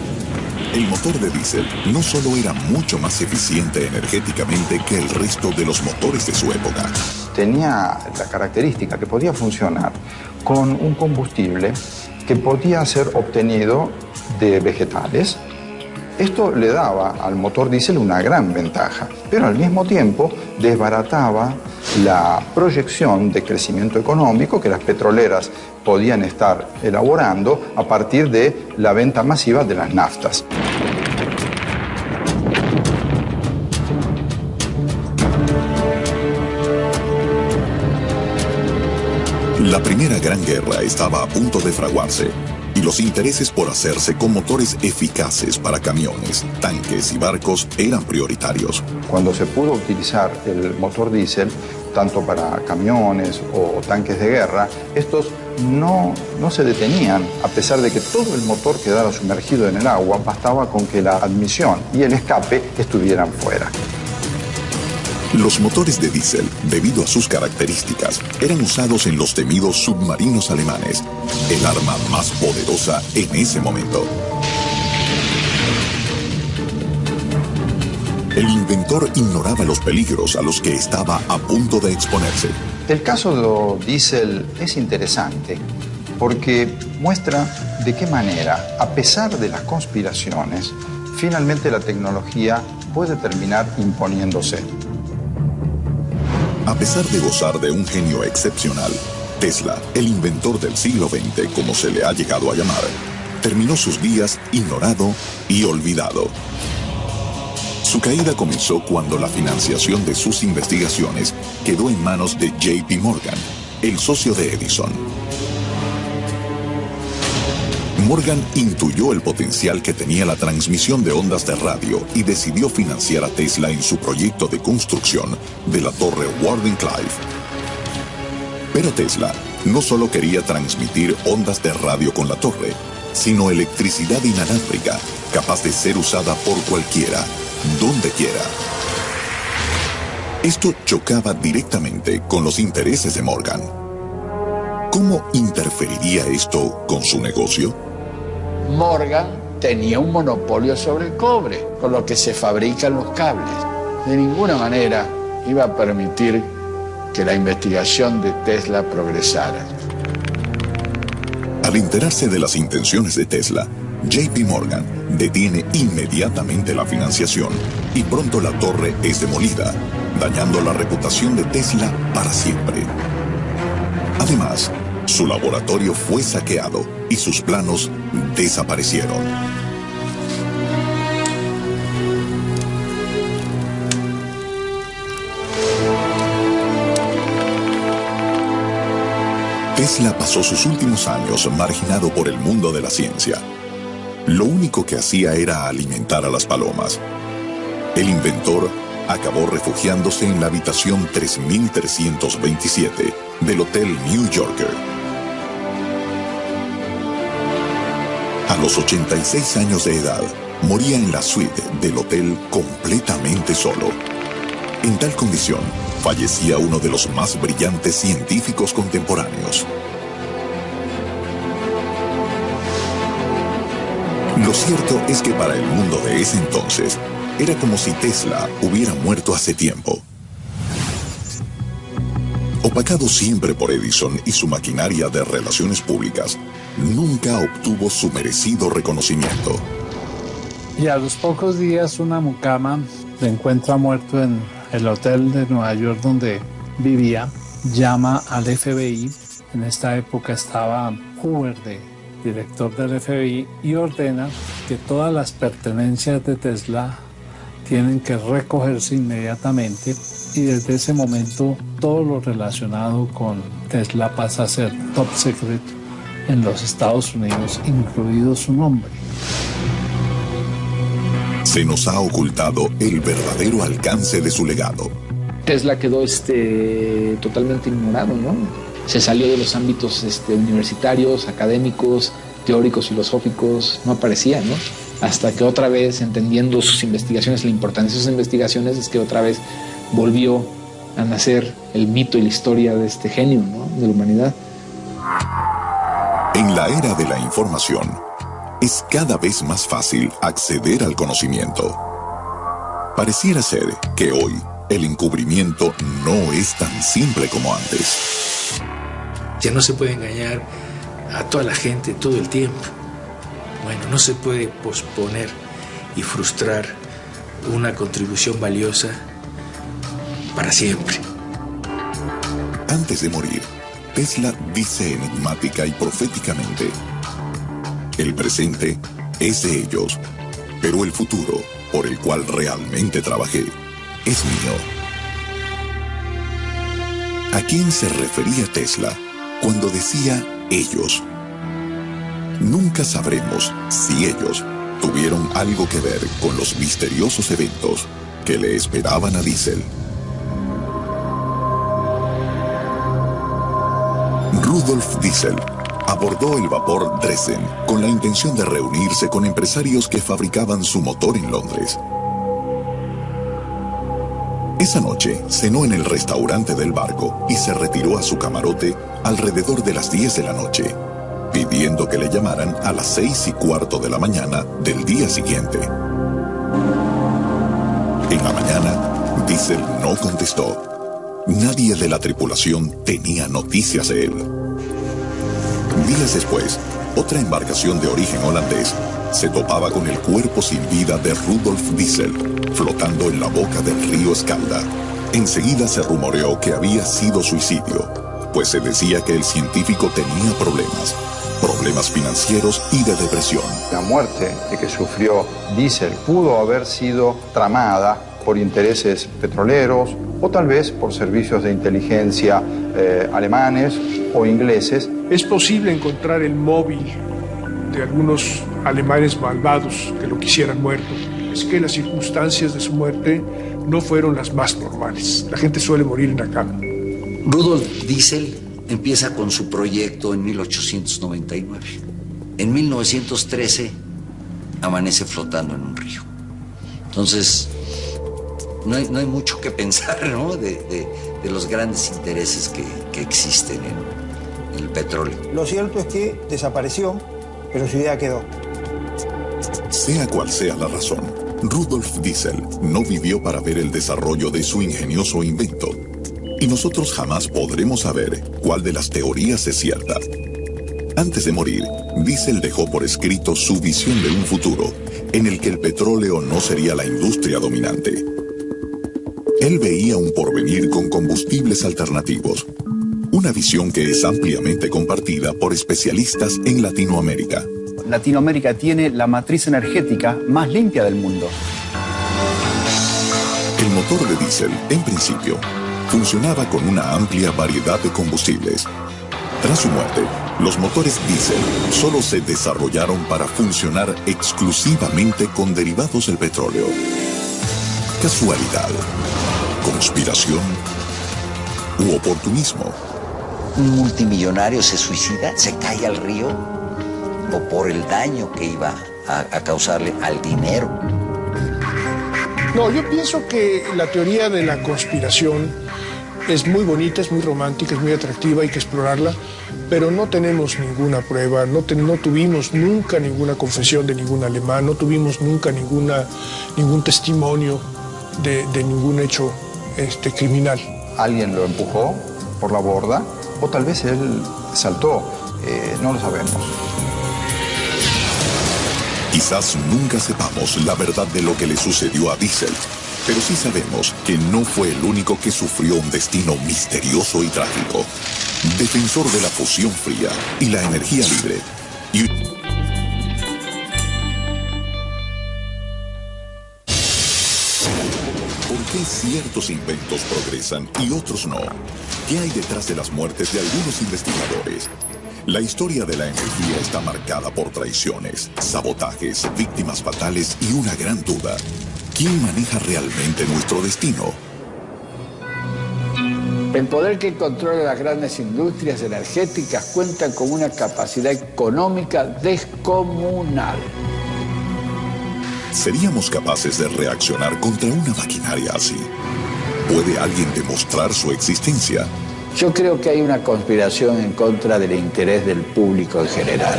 El motor de diésel no solo era mucho más eficiente energéticamente que el resto de los motores de su época. Tenía la característica que podía funcionar con un combustible que podía ser obtenido de vegetales. Esto le daba al motor diésel una gran ventaja, pero al mismo tiempo desbarataba la proyección de crecimiento económico que las petroleras podían estar elaborando a partir de la venta masiva de las naftas. La Primera Gran Guerra estaba a punto de fraguarse y los intereses por hacerse con motores eficaces para camiones, tanques y barcos eran prioritarios. Cuando se pudo utilizar el motor diésel, tanto para camiones o tanques de guerra, estos no se detenían, a pesar de que todo el motor quedara sumergido en el agua, bastaba con que la admisión y el escape estuvieran fuera. Los motores de diésel, debido a sus características, eran usados en los temidos submarinos alemanes, el arma más poderosa en ese momento. El inventor ignoraba los peligros a los que estaba a punto de exponerse. El caso de diésel es interesante porque muestra de qué manera, a pesar de las conspiraciones, finalmente la tecnología puede terminar imponiéndose. A pesar de gozar de un genio excepcional, Tesla, el inventor del siglo XX, como se le ha llegado a llamar, terminó sus días ignorado y olvidado. Su caída comenzó cuando la financiación de sus investigaciones quedó en manos de J.P. Morgan, el socio de Edison. Morgan intuyó el potencial que tenía la transmisión de ondas de radio y decidió financiar a Tesla en su proyecto de construcción de la torre Wardenclyffe. Pero Tesla no solo quería transmitir ondas de radio con la torre, sino electricidad inalámbrica, capaz de ser usada por cualquiera, donde quiera. Esto chocaba directamente con los intereses de Morgan. ¿Cómo interferiría esto con su negocio? Morgan tenía un monopolio sobre el cobre, con lo que se fabrican los cables. De ninguna manera iba a permitir que la investigación de Tesla progresara. Al enterarse de las intenciones de Tesla, J.P. Morgan detiene inmediatamente la financiación y pronto la torre es demolida, dañando la reputación de Tesla para siempre. Además, su laboratorio fue saqueado y sus planos desaparecieron. Tesla pasó sus últimos años marginado por el mundo de la ciencia. Lo único que hacía era alimentar a las palomas. El inventor acabó refugiándose en la habitación 3327 del Hotel New Yorker. A los 86 años de edad, moría en la suite del hotel completamente solo. En tal condición, fallecía uno de los más brillantes científicos contemporáneos. Lo cierto es que para el mundo de ese entonces, era como si Tesla hubiera muerto hace tiempo. Opacado siempre por Edison y su maquinaria de relaciones públicas, nunca obtuvo su merecido reconocimiento. Y a los pocos días una mucama lo encuentra muerto en el hotel de Nueva York donde vivía, llama al FBI. En esta época estaba Hoover de director del FBI y ordena que todas las pertenencias de Tesla tienen que recogerse inmediatamente, y desde ese momento todo lo relacionado con Tesla pasa a ser top secret en los Estados Unidos, incluido su nombre. Se nos ha ocultado el verdadero alcance de su legado. Tesla quedó totalmente ignorado, ¿no? Se salió de los ámbitos universitarios, académicos, teóricos, filosóficos, no aparecía, ¿no? Hasta que otra vez, entendiendo sus investigaciones, la importancia de sus investigaciones, es que otra vez volvió a nacer el mito y la historia de este genio, ¿no?, de la humanidad. En la era de la información, es cada vez más fácil acceder al conocimiento. Pareciera ser que hoy el encubrimiento no es tan simple como antes. Ya no se puede engañar a toda la gente todo el tiempo. Bueno, no se puede posponer y frustrar una contribución valiosa para siempre. Antes de morir, Tesla dice enigmática y proféticamente: el presente es de ellos, pero el futuro, por el cual realmente trabajé, es mío. ¿A quién se refería Tesla cuando decía ellos? Nunca sabremos si ellos tuvieron algo que ver con los misteriosos eventos que le esperaban a Diesel. Rudolf Diesel abordó el vapor Dresden con la intención de reunirse con empresarios que fabricaban su motor en Londres. Esa noche cenó en el restaurante del barco y se retiró a su camarote alrededor de las 10 de la noche, pidiendo que le llamaran a las 6:15 de la mañana del día siguiente. En la mañana, Diesel no contestó. Nadie de la tripulación tenía noticias de él. Días después, otra embarcación de origen holandés se topaba con el cuerpo sin vida de Rudolf Diesel, flotando en la boca del río Escalda. Enseguida se rumoreó que había sido suicidio, pues se decía que el científico tenía problemas financieros y de depresión. La muerte que sufrió Diesel pudo haber sido tramada por intereses petroleros o tal vez por servicios de inteligencia alemanes o ingleses. Es posible encontrar el móvil de algunos alemanes malvados que lo quisieran muerto. Es que las circunstancias de su muerte no fueron las más normales. La gente suele morir en la cama. Rudolf Diesel empieza con su proyecto en 1899. En 1913 amanece flotando en un río. Entonces, no hay mucho que pensar, ¿no?, de los grandes intereses que existen en el petróleo. Lo cierto es que desapareció, pero su idea quedó. Sea cual sea la razón, Rudolf Diesel no vivió para ver el desarrollo de su ingenioso invento. Y nosotros jamás podremos saber cuál de las teorías es cierta. Antes de morir, Diesel dejó por escrito su visión de un futuro en el que el petróleo no sería la industria dominante. Él veía un porvenir con combustibles alternativos, una visión que es ampliamente compartida por especialistas en Latinoamérica. Latinoamérica tiene la matriz energética más limpia del mundo. El motor de diésel, en principio, funcionaba con una amplia variedad de combustibles. Tras su muerte, los motores diésel solo se desarrollaron para funcionar exclusivamente con derivados del petróleo. ¿Casualidad? ¿Conspiración? ¿U oportunismo? Un multimillonario se suicida, se cae al río, o por el daño que iba a causarle al dinero. No, yo pienso que la teoría de la conspiración es muy bonita, es muy romántica, es muy atractiva, hay que explorarla, pero no tenemos ninguna prueba, no tuvimos nunca ninguna confesión de ningún alemán, no tuvimos nunca ningún testimonio de ningún hecho criminal. Alguien lo empujó por la borda o tal vez él saltó, no lo sabemos. Quizás nunca sepamos la verdad de lo que le sucedió a Diesel, pero sí sabemos que no fue el único que sufrió un destino misterioso y trágico. Defensor de la fusión fría y la energía libre. ¿Por qué ciertos inventos progresan y otros no? ¿Qué hay detrás de las muertes de algunos investigadores? La historia de la energía está marcada por traiciones, sabotajes, víctimas fatales y una gran duda. ¿Quién maneja realmente nuestro destino? El poder que controla las grandes industrias energéticas cuenta con una capacidad económica descomunal. ¿Seríamos capaces de reaccionar contra una maquinaria así? ¿Puede alguien demostrar su existencia? Yo creo que hay una conspiración en contra del interés del público en general.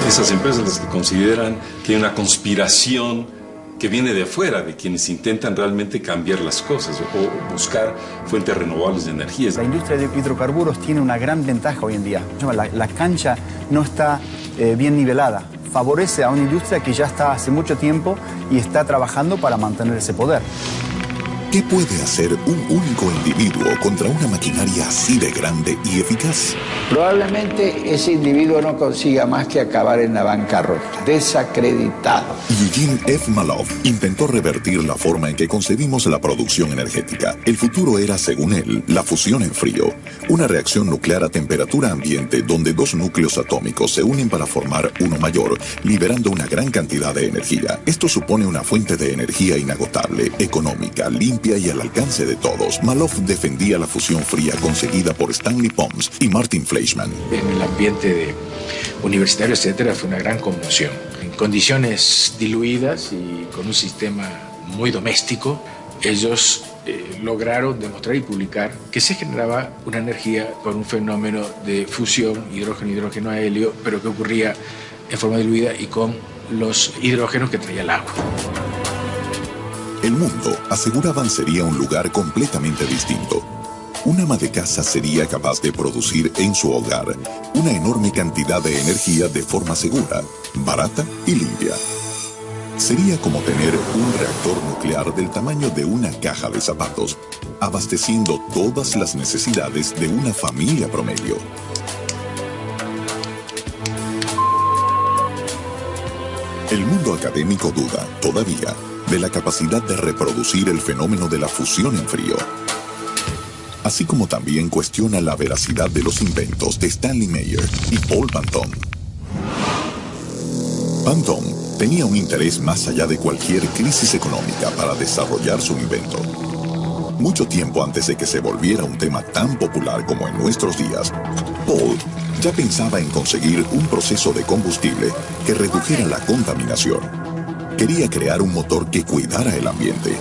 Esas empresas las que consideran que hay una conspiración que viene de afuera, de quienes intentan realmente cambiar las cosas o buscar fuentes renovables de energía. La industria de hidrocarburos tiene una gran ventaja hoy en día. La cancha no está bien nivelada. Favorece a una industria que ya está hace mucho tiempo y está trabajando para mantener ese poder. ¿Qué puede hacer un único individuo contra una maquinaria así de grande y eficaz? Probablemente ese individuo no consiga más que acabar en la bancarrota, desacreditado. Eugene F. Maloff intentó revertir la forma en que concebimos la producción energética. El futuro era, según él, la fusión en frío, una reacción nuclear a temperatura ambiente donde dos núcleos atómicos se unen para formar uno mayor, liberando una gran cantidad de energía. Esto supone una fuente de energía inagotable, económica, limpia y al alcance de todos. Maloff defendía la fusión fría conseguida por Stanley Pons y Martin Fleischmann. En el ambiente universitario, etcétera, fue una gran conmoción. En condiciones diluidas y con un sistema muy doméstico, ellos lograron demostrar y publicar que se generaba una energía por un fenómeno de fusión, hidrógeno a helio, pero que ocurría en forma diluida y con los hidrógenos que traía el agua. El mundo, aseguraban, sería un lugar completamente distinto. Un ama de casa sería capaz de producir en su hogar una enorme cantidad de energía de forma segura, barata y limpia. Sería como tener un reactor nuclear del tamaño de una caja de zapatos, abasteciendo todas las necesidades de una familia promedio. El mundo académico duda, todavía, de la capacidad de reproducir el fenómeno de la fusión en frío, así como también cuestiona la veracidad de los inventos de Stanley Meyer y Paul Banton. Banton tenía un interés más allá de cualquier crisis económica para desarrollar su invento. Mucho tiempo antes de que se volviera un tema tan popular como en nuestros días, Paul ya pensaba en conseguir un proceso de combustible que redujera la contaminación. Quería crear un motor que cuidara el ambiente.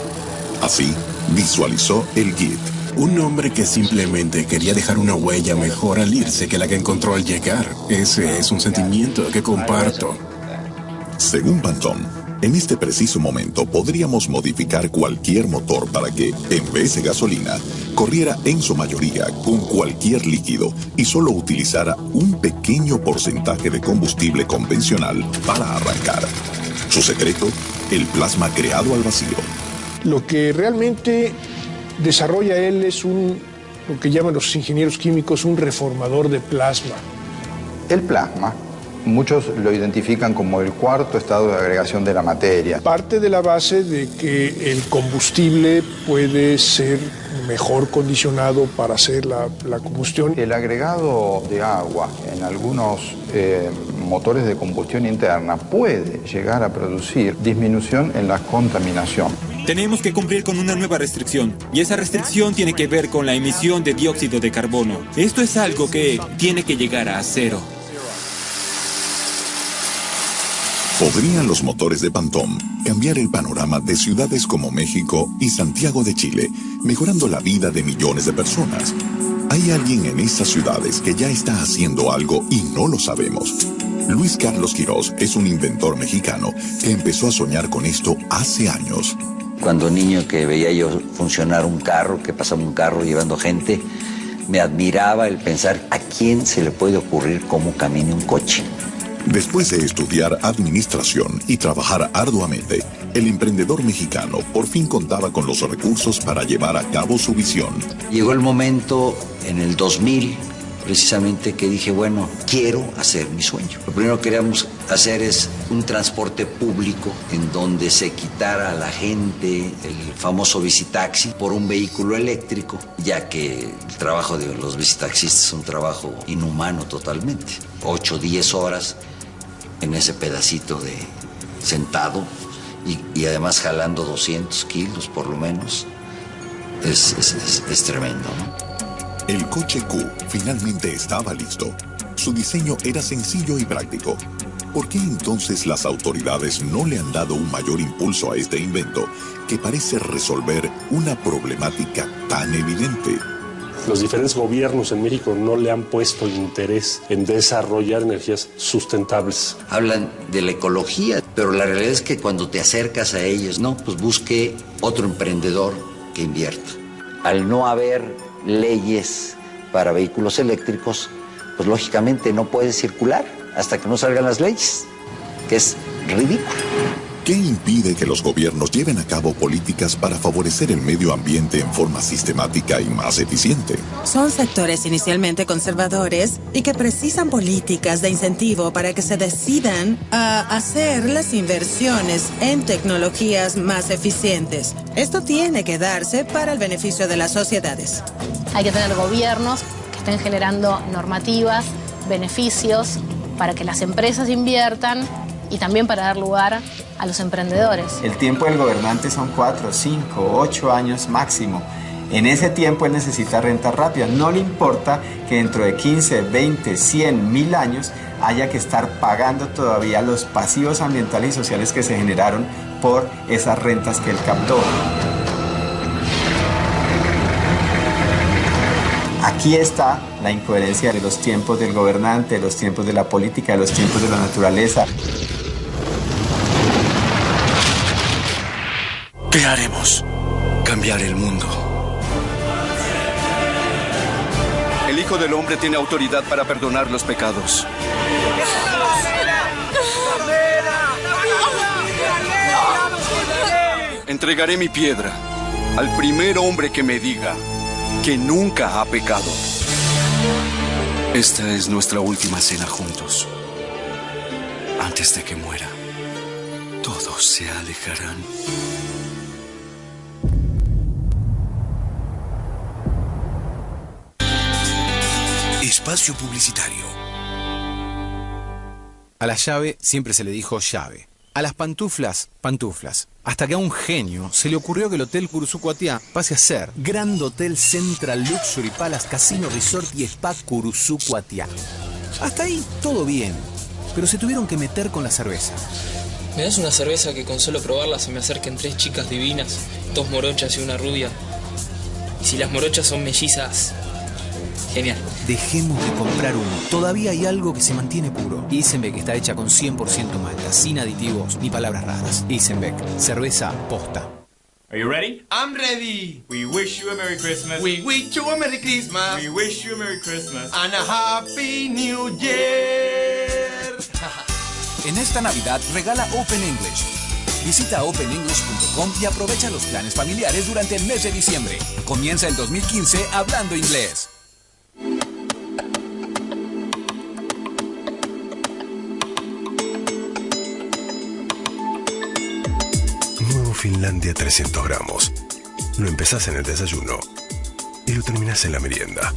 Así, visualizó el JIT. Un hombre que simplemente quería dejar una huella mejor al irse que la que encontró al llegar. Ese es un sentimiento que comparto. Según Banton, en este preciso momento podríamos modificar cualquier motor para que, en vez de gasolina, corriera en su mayoría con cualquier líquido y solo utilizara un pequeño porcentaje de combustible convencional para arrancar. Su secreto, el plasma creado al vacío. Lo que realmente desarrolla él es lo que llaman los ingenieros químicos, un reformador de plasma. El plasma, muchos lo identifican como el cuarto estado de agregación de la materia. Parte de la base de que el combustible puede ser mejor condicionado para hacer la combustión. El agregado de agua en algunos motores de combustión interna puede llegar a producir disminución en la contaminación. Tenemos que cumplir con una nueva restricción, y esa restricción tiene que ver con la emisión de dióxido de carbono. Esto es algo que tiene que llegar a cero. ¿Podrían los motores de Pantón cambiar el panorama de ciudades como México y Santiago de Chile, mejorando la vida de millones de personas? Hay alguien en esas ciudades que ya está haciendo algo y no lo sabemos. Luis Carlos Quirós es un inventor mexicano que empezó a soñar con esto hace años. Cuando niño que veía yo funcionar un carro, que pasaba un carro llevando gente, me admiraba el pensar a quién se le puede ocurrir cómo camine un coche. Después de estudiar administración y trabajar arduamente, el emprendedor mexicano por fin contaba con los recursos para llevar a cabo su visión. Llegó el momento en el 2000, precisamente, que dije, bueno, quiero hacer mi sueño. Lo primero que queríamos hacer es un transporte público en donde se quitara a la gente el famoso bicitaxi por un vehículo eléctrico, ya que el trabajo de los bicitaxistas es un trabajo inhumano totalmente. 8 o 10 horas en ese pedacito de sentado y además jalando 200 kilos por lo menos. Es tremendo, ¿no? El coche Q finalmente estaba listo. Su diseño era sencillo y práctico. ¿Por qué entonces las autoridades no le han dado un mayor impulso a este invento que parece resolver una problemática tan evidente? Los diferentes gobiernos en México no le han puesto interés en desarrollar energías sustentables. Hablan de la ecología, pero la realidad es que cuando te acercas a ellos, no, pues busque otro emprendedor que invierta. Al no haber leyes para vehículos eléctricos, pues lógicamente no puede circular hasta que no salgan las leyes, que es ridículo. ¿Qué impide que los gobiernos lleven a cabo políticas para favorecer el medio ambiente en forma sistemática y más eficiente? Son sectores inicialmente conservadores y que precisan políticas de incentivo para que se decidan a hacer las inversiones en tecnologías más eficientes. Esto tiene que darse para el beneficio de las sociedades. Hay que tener gobiernos que estén generando normativas, beneficios para que las empresas inviertan y también para dar lugar a los emprendedores. El tiempo del gobernante son 4, 5, 8 años máximo. En ese tiempo él necesita rentas rápidas. No le importa que dentro de 15, 20, 100, 1000 años haya que estar pagando todavía los pasivos ambientales y sociales que se generaron por esas rentas que él captó. Aquí está la incoherencia de los tiempos del gobernante, de los tiempos de la política, de los tiempos de la naturaleza. ¿Qué haremos? Cambiar el mundo. El Hijo del Hombre tiene autoridad para perdonar los pecados. Entregaré mi piedra al primer hombre que me diga que nunca ha pecado. Esta es nuestra última cena juntos. Antes de que muera, todos se alejarán. Espacio publicitario. A la llave siempre se le dijo llave. A las pantuflas, pantuflas. Hasta que a un genio se le ocurrió que el Hotel Curuzú Cuatiá pase a ser Grand Hotel Central Luxury Palace Casino Resort y Spa Curuzú Cuatiá. Hasta ahí todo bien, pero se tuvieron que meter con la cerveza. ¿Me das una cerveza que con solo probarla se me acerquen 3 chicas divinas, 2 morochas y una rubia? Y si las morochas son mellizas, genial. Dejemos de comprar uno. Todavía hay algo que se mantiene puro. Isenbeck está hecha con 100% malta, sin aditivos ni palabras raras. Isenbeck, cerveza posta. Are you ready? I'm ready. We wish you a Merry Christmas. We wish you a Merry Christmas. We wish you a Merry Christmas. And a Happy New Year. En esta Navidad regala Open English. Visita openenglish.com y aprovecha los planes familiares durante el mes de diciembre. Comienza el 2015 hablando inglés. Nuevo Finlandia 300 gramos. Lo empezás en el desayuno y lo terminás en la merienda.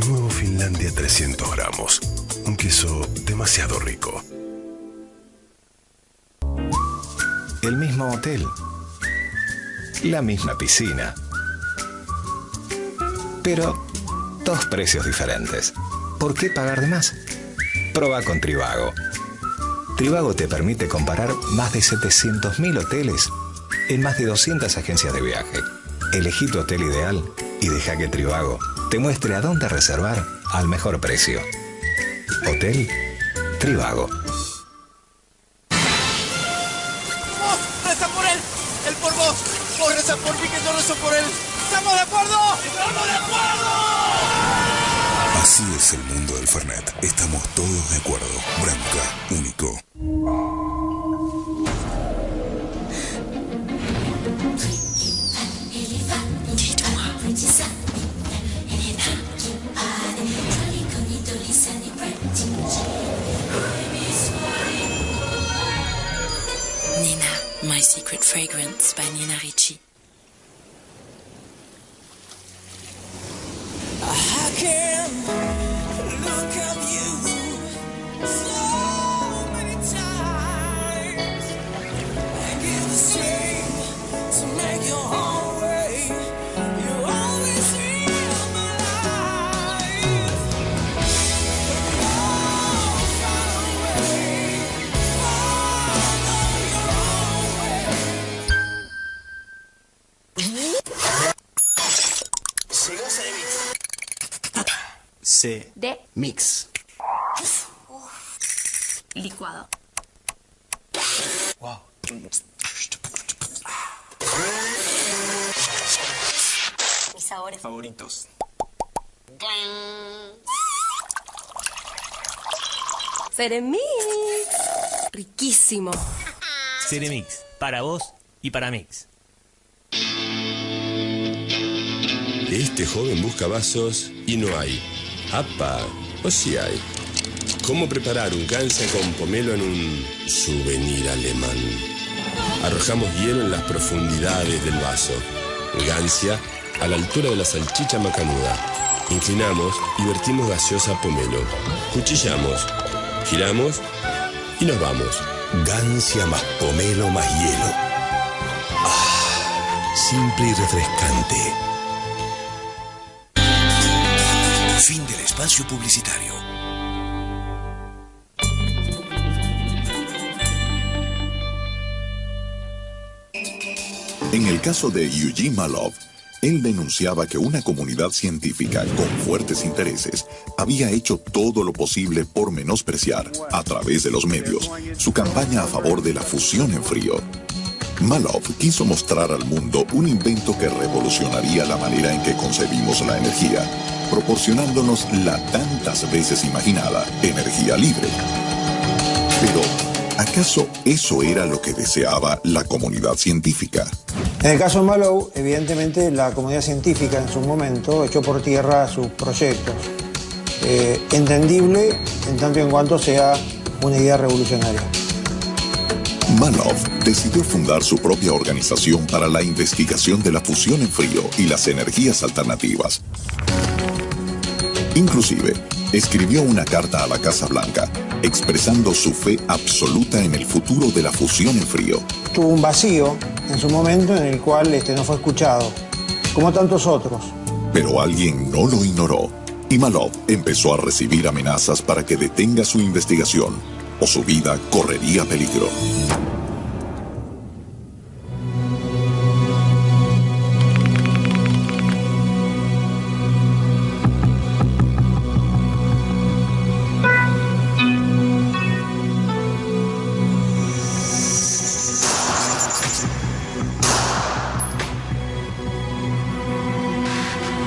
Nuevo Finlandia 300 gramos. Un queso demasiado rico. El mismo hotel. La misma piscina. Pero 2 precios diferentes. ¿Por qué pagar de más? Proba con Trivago. Trivago te permite comparar más de 700.000 hoteles en más de 200 agencias de viaje. Elegí tu hotel ideal y deja que Trivago te muestre a dónde reservar al mejor precio. Hotel Trivago. ¡Vos, reza por él! ¡Él por vos! ¡Vos reza por mí, que yo rezo por él! ¿Estamos de acuerdo? ¡Estamos de acuerdo! Así es el mundo del Fernet. Estamos todos de acuerdo. Branca, único. Nina, My Secret Fragrance by Nina Ricci. I can look at you so many times and give the same to make your own way. You always feel my life. But far away, follow your own way. Llegó C de Mix. Licuado. Wow. Mis sabores favoritos. Ceremix. Riquísimo. Ceremix, para vos y para Mix. Este joven busca vasos y no hay. ¡Apa! ¿O sí hay? ¿Cómo preparar un Gancia con pomelo en un souvenir alemán? Arrojamos hielo en las profundidades del vaso. Gancia a la altura de la salchicha macanuda. Inclinamos y vertimos gaseosa pomelo. Cuchillamos, giramos y nos vamos. Gancia más pomelo más hielo. Ah, simple y refrescante. Fin del espacio publicitario. En el caso de Eugene Malov, él denunciaba que una comunidad científica con fuertes intereses había hecho todo lo posible por menospreciar, a través de los medios, su campaña a favor de la fusión en frío. Malov quiso mostrar al mundo un invento que revolucionaría la manera en que concebimos la energía, proporcionándonos la tantas veces imaginada energía libre. Pero, ¿acaso eso era lo que deseaba la comunidad científica? En el caso de Malov, evidentemente la comunidad científica en su momento echó por tierra sus proyectos. Entendible en tanto y en cuanto sea una idea revolucionaria. Malov decidió fundar su propia organización para la investigación de la fusión en frío y las energías alternativas. Inclusive, escribió una carta a la Casa Blanca, expresando su fe absoluta en el futuro de la fusión en frío. Tuvo un vacío en su momento en el cual no fue escuchado, como tantos otros. Pero alguien no lo ignoró, y Malov empezó a recibir amenazas para que detenga su investigación, o su vida correría peligro.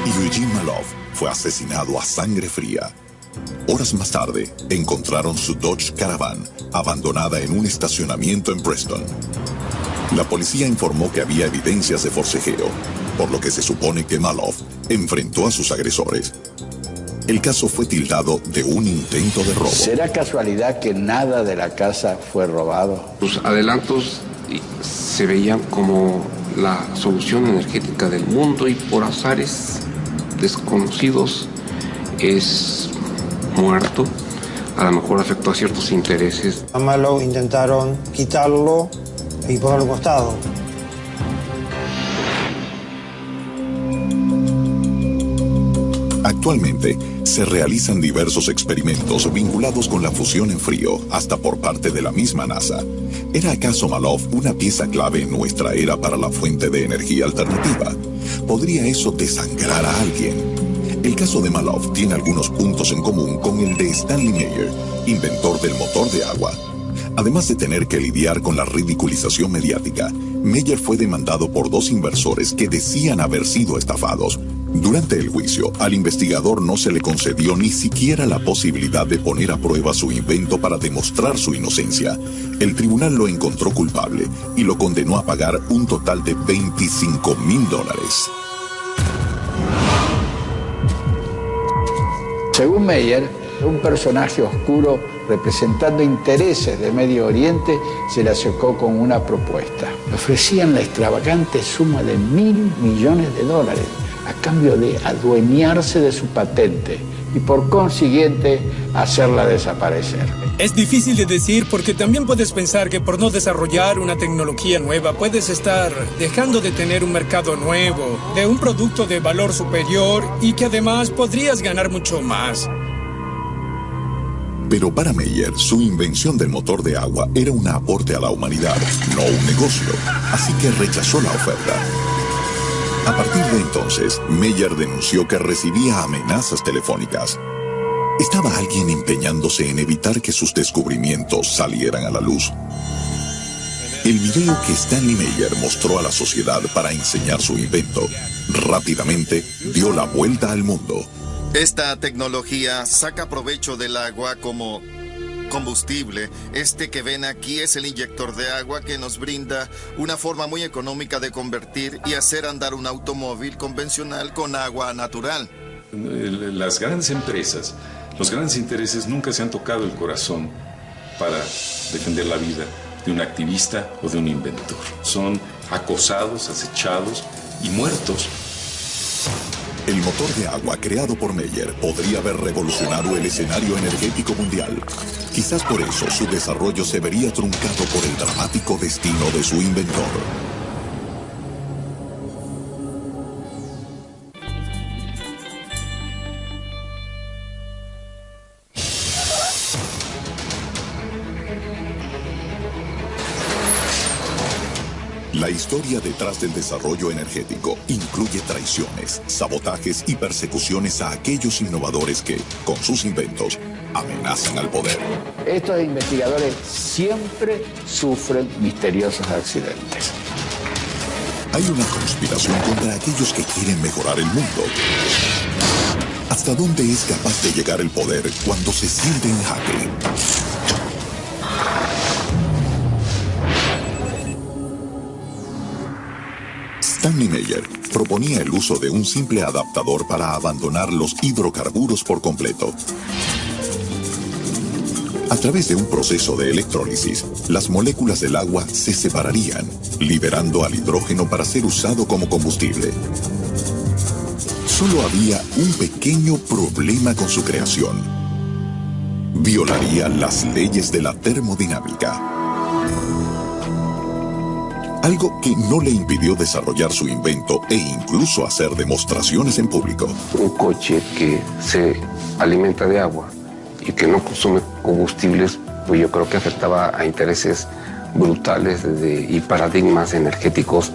Eugene Malov fue asesinado a sangre fría. Horas más tarde, encontraron su Dodge Caravan abandonada en un estacionamiento en Preston. La policía informó que había evidencias de forcejeo, por lo que se supone que Malov enfrentó a sus agresores. El caso fue tildado de un intento de robo. ¿Será casualidad que nada de la casa fue robado? Los adelantos se veían como la solución energética del mundo y por azares desconocidos es muerto. A lo mejor afectó a ciertos intereses. A Malov intentaron quitarlo y ponerlo al costado. Actualmente, se realizan diversos experimentos vinculados con la fusión en frío, hasta por parte de la misma NASA. ¿Era acaso Maloof una pieza clave en nuestra era para la fuente de energía alternativa? ¿Podría eso desangrar a alguien? El caso de Maloof tiene algunos puntos en común con el de Stanley Meyer, inventor del motor de agua. Además de tener que lidiar con la ridiculización mediática, Meyer fue demandado por 2 inversores que decían haber sido estafados. Durante el juicio, al investigador no se le concedió ni siquiera la posibilidad de poner a prueba su invento para demostrar su inocencia. El tribunal lo encontró culpable y lo condenó a pagar un total de $25,000. Según Meyer, un personaje oscuro representando intereses de Medio Oriente se le acercó con una propuesta. Le ofrecían la extravagante suma de $1.000 millones a cambio de adueñarse de su patente y por consiguiente hacerla desaparecer. Es difícil de decir porque también puedes pensar que por no desarrollar una tecnología nueva puedes estar dejando de tener un mercado nuevo, de un producto de valor superior y que además podrías ganar mucho más. Pero para Meyer, su invención del motor de agua era un aporte a la humanidad, no un negocio, así que rechazó la oferta. A partir de entonces, Meyer denunció que recibía amenazas telefónicas. ¿Estaba alguien empeñándose en evitar que sus descubrimientos salieran a la luz? El video que Stanley Meyer mostró a la sociedad para enseñar su invento, rápidamente dio la vuelta al mundo. Esta tecnología saca provecho del agua como combustible. Este que ven aquí es el inyector de agua que nos brinda una forma muy económica de convertir y hacer andar un automóvil convencional con agua natural. Las grandes empresas, los grandes intereses nunca se han tocado el corazón para defender la vida de un activista o de un inventor. Son acosados, acechados y muertos. El motor de agua creado por Meyer podría haber revolucionado el escenario energético mundial. Quizás por eso su desarrollo se vería truncado por el dramático destino de su inventor. La historia detrás del desarrollo energético incluye traiciones, sabotajes y persecuciones a aquellos innovadores que, con sus inventos, amenazan al poder. Estos investigadores siempre sufren misteriosos accidentes. Hay una conspiración contra aquellos que quieren mejorar el mundo. ¿Hasta dónde es capaz de llegar el poder cuando se siente en jaque? Stanley Meyer proponía el uso de un simple adaptador para abandonar los hidrocarburos por completo. A través de un proceso de electrólisis, las moléculas del agua se separarían, liberando al hidrógeno para ser usado como combustible. Solo había un pequeño problema con su creación. Violaría las leyes de la termodinámica. Algo que no le impidió desarrollar su invento e incluso hacer demostraciones en público. Un coche que se alimenta de agua y que no consume combustibles, pues yo creo que afectaba a intereses brutales y paradigmas energéticos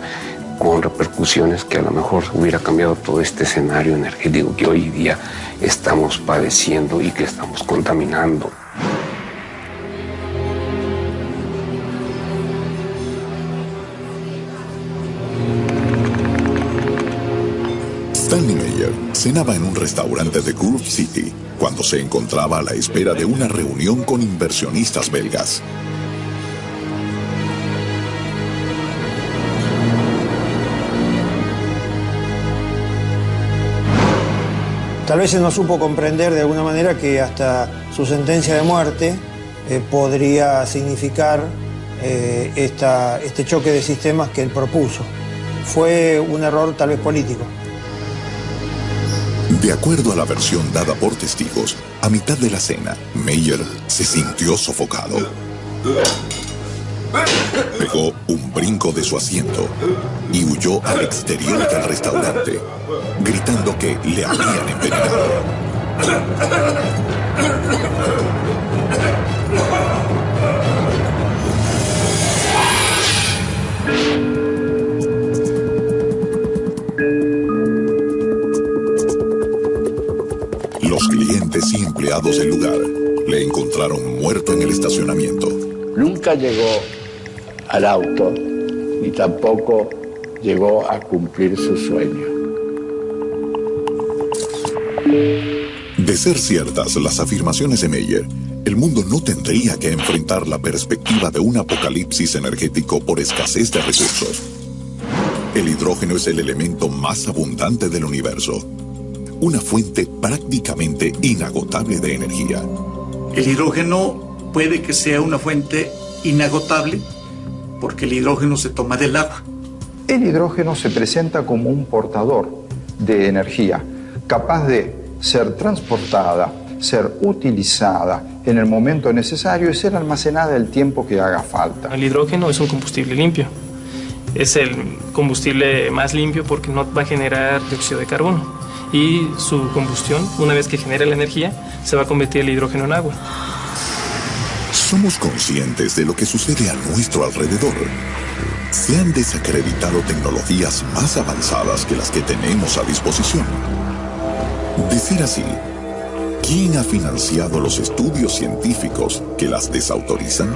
con repercusiones que a lo mejor hubiera cambiado todo este escenario energético que hoy día estamos padeciendo y que estamos contaminando. Stanley Meyer cenaba en un restaurante de Grove City cuando se encontraba a la espera de una reunión con inversionistas belgas. Tal vez se no supo comprender de alguna manera que hasta su sentencia de muerte podría significar este choque de sistemas que él propuso. Fue un error tal vez político. De acuerdo a la versión dada por testigos, a mitad de la cena, Meyer se sintió sofocado. Pegó un brinco de su asiento y huyó al exterior del restaurante, gritando que le habían envenenado. Los clientes y empleados del lugar le encontraron muerto en el estacionamiento. Nunca llegó al auto ni tampoco llegó a cumplir su sueño. De ser ciertas las afirmaciones de Meyer, el mundo no tendría que enfrentar la perspectiva de un apocalipsis energético por escasez de recursos. El hidrógeno es el elemento más abundante del universo, una fuente prácticamente inagotable de energía. El hidrógeno puede que sea una fuente inagotable porque el hidrógeno se toma del agua. El hidrógeno se presenta como un portador de energía, capaz de ser transportada, ser utilizada en el momento necesario y ser almacenada el tiempo que haga falta. El hidrógeno es un combustible limpio. Es el combustible más limpio porque no va a generar dióxido de carbono. Y su combustión, una vez que genera la energía, se va a convertir el hidrógeno en agua. ¿Somos conscientes de lo que sucede a nuestro alrededor? Se han desacreditado tecnologías más avanzadas que las que tenemos a disposición. De ser así, ¿quién ha financiado los estudios científicos que las desautorizan?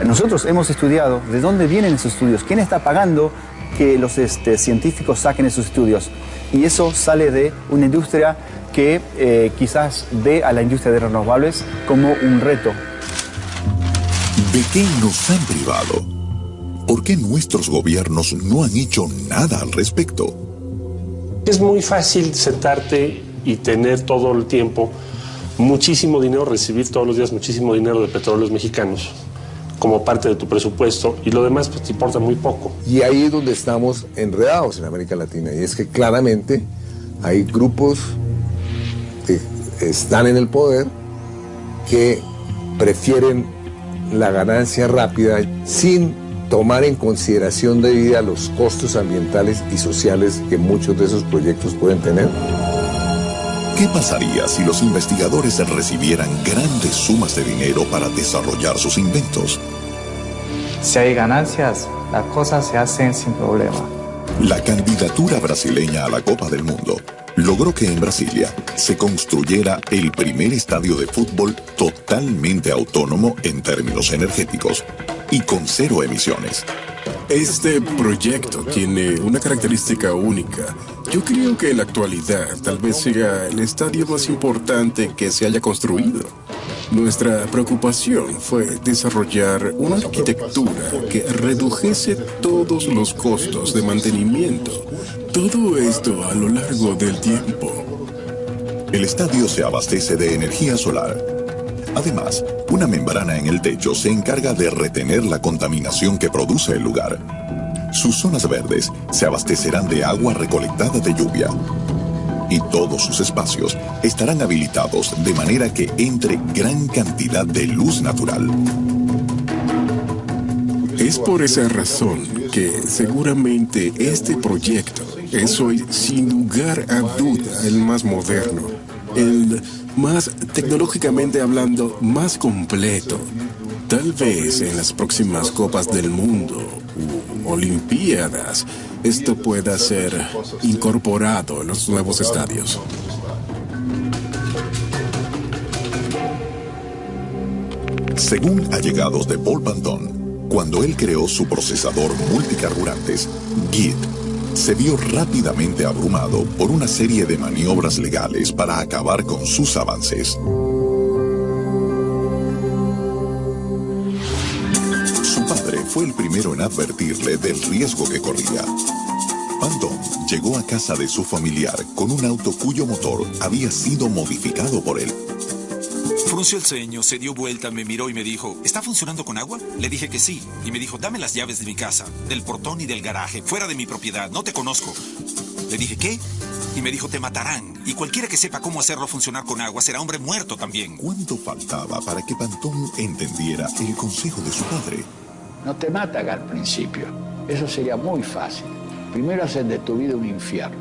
Nosotros hemos estudiado de dónde vienen esos estudios, quién está pagando que los científicos saquen esos estudios. Y eso sale de una industria que quizás ve a la industria de renovables como un reto. ¿De qué nos han privado? ¿Por qué nuestros gobiernos no han hecho nada al respecto? Es muy fácil sentarte y tener todo el tiempo muchísimo dinero, recibir todos los días muchísimo dinero de petróleos mexicanos como parte de tu presupuesto y lo demás pues te importa muy poco. Y ahí es donde estamos enredados en América Latina, y es que claramente hay grupos que están en el poder que prefieren la ganancia rápida sin tomar en consideración debida los costos ambientales y sociales que muchos de esos proyectos pueden tener. ¿Qué pasaría si los investigadores recibieran grandes sumas de dinero para desarrollar sus inventos? Si hay ganancias, las cosas se hacen sin problema. La candidatura brasileña a la Copa del Mundo logró que en Brasilia se construyera el primer estadio de fútbol totalmente autónomo en términos energéticos y con 0 emisiones. Este proyecto tiene una característica única. Yo creo que en la actualidad tal vez sea el estadio más importante que se haya construido. Nuestra preocupación fue desarrollar una arquitectura que redujese todos los costos de mantenimiento. Todo esto a lo largo del tiempo. El estadio se abastece de energía solar. Además, una membrana en el techo se encarga de retener la contaminación que produce el lugar. Sus zonas verdes se abastecerán de agua recolectada de lluvia. Y todos sus espacios estarán habilitados de manera que entre gran cantidad de luz natural. Es por esa razón que seguramente este proyecto es hoy, sin lugar a duda, el más moderno, el más tecnológicamente hablando, más completo. Tal vez en las próximas Copas del Mundo u Olimpiadas esto pueda ser incorporado en los nuevos estadios. Según allegados de Paul Bandon, cuando él creó su procesador multicarburantes, Git, se vio rápidamente abrumado por una serie de maniobras legales para acabar con sus avances. Su padre fue el primero en advertirle del riesgo que corría. Bandon llegó a casa de su familiar con un auto cuyo motor había sido modificado por él. Frunció el ceño, se dio vuelta, me miró y me dijo, ¿está funcionando con agua? Le dije que sí, y me dijo, dame las llaves de mi casa, del portón y del garaje, fuera de mi propiedad, no te conozco. Le dije, ¿qué? Y me dijo, te matarán. Y cualquiera que sepa cómo hacerlo funcionar con agua será hombre muerto también. ¿Cuánto faltaba para que Pantón entendiera el consejo de su padre? No te matan al principio. Eso sería muy fácil. Primero hacer de tu vida un infierno.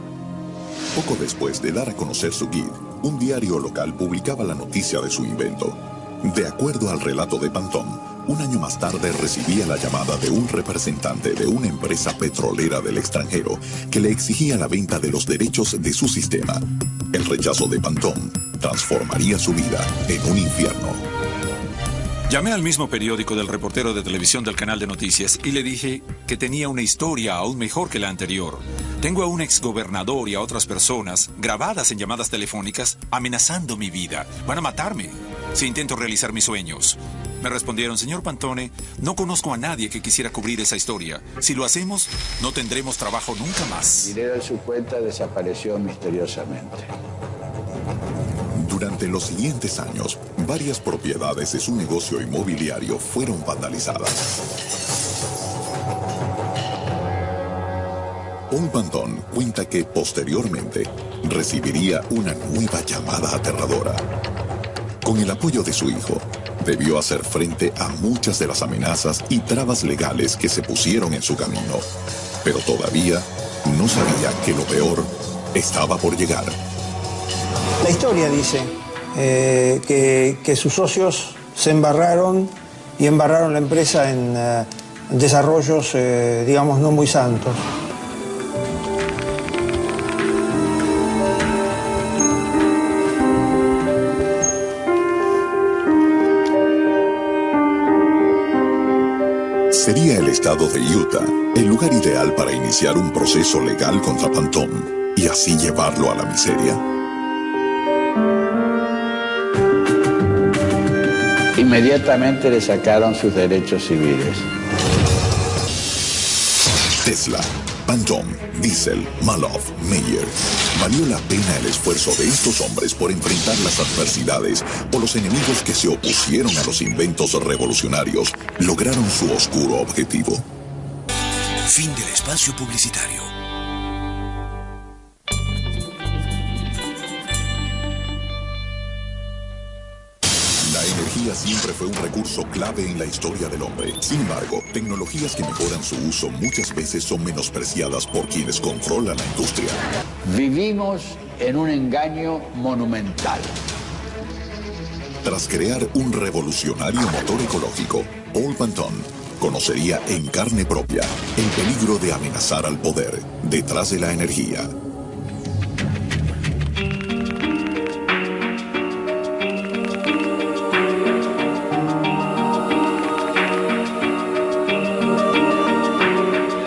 Poco después de dar a conocer su kit, un diario local publicaba la noticia de su invento. De acuerdo al relato de Pantón, un año más tarde recibía la llamada de un representante de una empresa petrolera del extranjero que le exigía la venta de los derechos de su sistema. El rechazo de Pantón transformaría su vida en un infierno. Llamé al mismo periódico del reportero de televisión del canal de noticias y le dije que tenía una historia aún mejor que la anterior. Tengo a un exgobernador y a otras personas grabadas en llamadas telefónicas amenazando mi vida. Van a matarme si intento realizar mis sueños. Me respondieron, señor Pantone, no conozco a nadie que quisiera cubrir esa historia. Si lo hacemos, no tendremos trabajo nunca más. Dinero en su cuenta desapareció misteriosamente. Durante los siguientes años, varias propiedades de su negocio inmobiliario fueron vandalizadas. Paul Pantone cuenta que posteriormente recibiría una nueva llamada aterradora. Con el apoyo de su hijo, debió hacer frente a muchas de las amenazas y trabas legales que se pusieron en su camino. Pero todavía no sabía que lo peor estaba por llegar. La historia dice que sus socios se embarraron y embarraron la empresa en desarrollos, digamos, no muy santos. Sería el estado de Utah el lugar ideal para iniciar un proceso legal contra Pantone y así llevarlo a la miseria. Inmediatamente le sacaron sus derechos civiles. Tesla, Pantone, Diesel, Maloff, Meyer. ¿Valió la pena el esfuerzo de estos hombres por enfrentar las adversidades o los enemigos que se opusieron a los inventos revolucionarios lograron su oscuro objetivo? Fin del espacio publicitario. La energía siempre fue un recurso clave en la historia del hombre. Sin embargo, tecnologías que mejoran su uso muchas veces son menospreciadas por quienes controlan la industria. Vivimos en un engaño monumental. Tras crear un revolucionario motor ecológico, Paul Pantone conocería en carne propia el peligro de amenazar al poder detrás de la energía.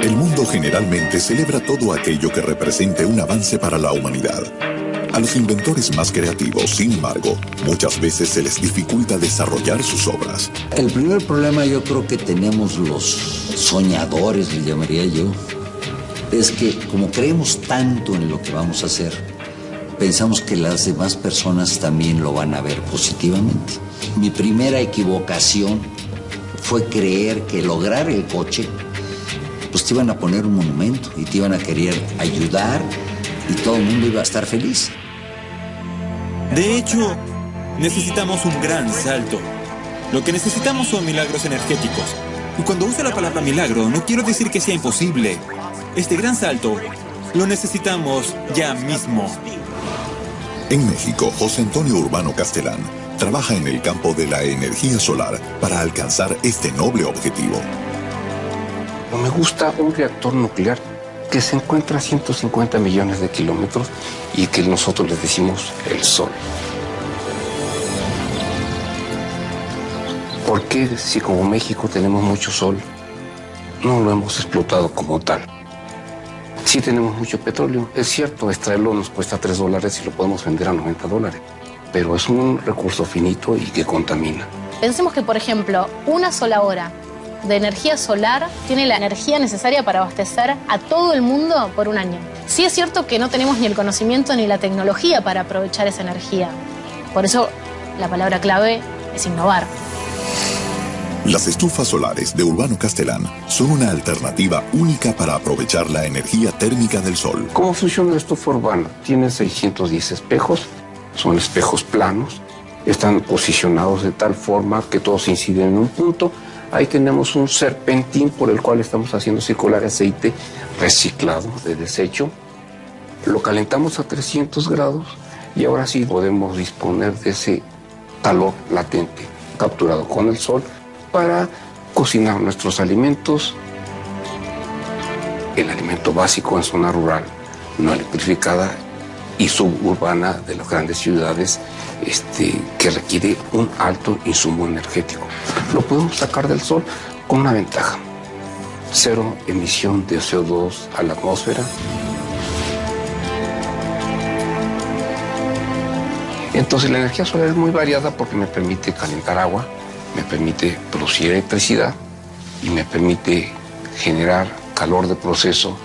El mundo generalmente celebra todo aquello que represente un avance para la humanidad. A los inventores más creativos, sin embargo, muchas veces se les dificulta desarrollar sus obras. El primer problema yo creo que tenemos los soñadores, le llamaría yo, es que como creemos tanto en lo que vamos a hacer, pensamos que las demás personas también lo van a ver positivamente. Mi primera equivocación fue creer que lograr el coche, pues te iban a poner un monumento y te iban a querer ayudar y todo el mundo iba a estar feliz. De hecho, necesitamos un gran salto. Lo que necesitamos son milagros energéticos. Y cuando uso la palabra milagro, no quiero decir que sea imposible. Este gran salto lo necesitamos ya mismo. En México, José Antonio Urbano Castelán trabaja en el campo de la energía solar para alcanzar este noble objetivo. Me gusta un reactor nuclear que se encuentra a 150 millones de kilómetros y que nosotros le decimos el Sol. ¿Por qué, si como México tenemos mucho sol, no lo hemos explotado como tal? Sí tenemos mucho petróleo, es cierto, extraerlo nos cuesta $3 y lo podemos vender a $90, pero es un recurso finito y que contamina. Pensemos que, por ejemplo, una sola hora de energía solar tiene la energía necesaria para abastecer a todo el mundo por un año. Sí es cierto que no tenemos ni el conocimiento ni la tecnología para aprovechar esa energía. Por eso la palabra clave es innovar. Las estufas solares de Urbano Castellán son una alternativa única para aprovechar la energía térmica del sol. ¿Cómo funciona la estufa urbana? Tiene 610 espejos, son espejos planos, están posicionados de tal forma que todos inciden en un punto. Ahí tenemos un serpentín por el cual estamos haciendo circular aceite reciclado de desecho. Lo calentamos a 300 grados y ahora sí podemos disponer de ese calor latente capturado con el sol para cocinar nuestros alimentos. El alimento básico en zona rural, no electrificada y suburbana de las grandes ciudades, que requiere un alto insumo energético. Lo podemos sacar del sol con una ventaja: cero emisión de CO2 a la atmósfera. Entonces la energía solar es muy variada porque me permite calentar agua, me permite producir electricidad y me permite generar calor de proceso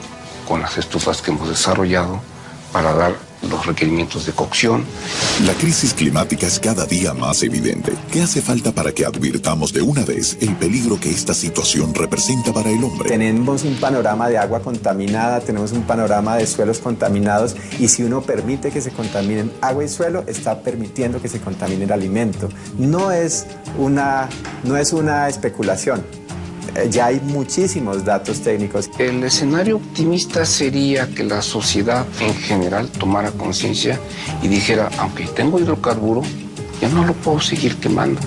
con las estufas que hemos desarrollado para dar los requerimientos de cocción. La crisis climática es cada día más evidente. ¿Qué hace falta para que advirtamos de una vez el peligro que esta situación representa para el hombre? Tenemos un panorama de agua contaminada, tenemos un panorama de suelos contaminados, y si uno permite que se contaminen agua y suelo, está permitiendo que se contamine el alimento. No es una especulación. Ya hay muchísimos datos técnicos. El escenario optimista sería que la sociedad en general tomara conciencia y dijera: aunque tengo hidrocarburo, ya no lo puedo seguir quemando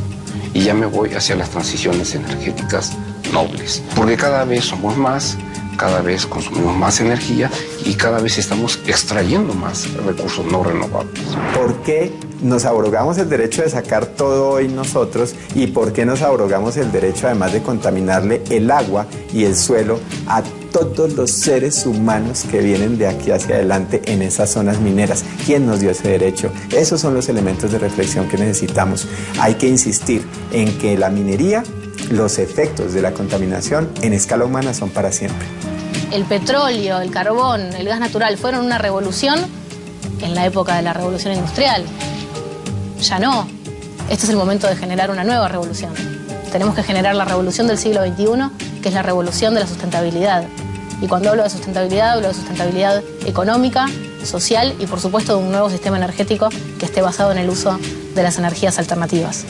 y ya me voy hacia las transiciones energéticas nobles. Porque cada vez somos más, cada vez consumimos más energía y cada vez estamos extrayendo más recursos no renovables. ¿Por qué nos abrogamos el derecho de sacar todo hoy nosotros? ¿Y por qué nos abrogamos el derecho, además de contaminarle el agua y el suelo, a todos los seres humanos que vienen de aquí hacia adelante en esas zonas mineras? ¿Quién nos dio ese derecho? Esos son los elementos de reflexión que necesitamos. Hay que insistir en que la minería, los efectos de la contaminación en escala humana son para siempre. El petróleo, el carbón, el gas natural fueron una revolución en la época de la revolución industrial. Ya no. Este es el momento de generar una nueva revolución. Tenemos que generar la revolución del siglo XXI, que es la revolución de la sustentabilidad. Y cuando hablo de sustentabilidad económica, social y por supuesto de un nuevo sistema energético que esté basado en el uso de las energías alternativas.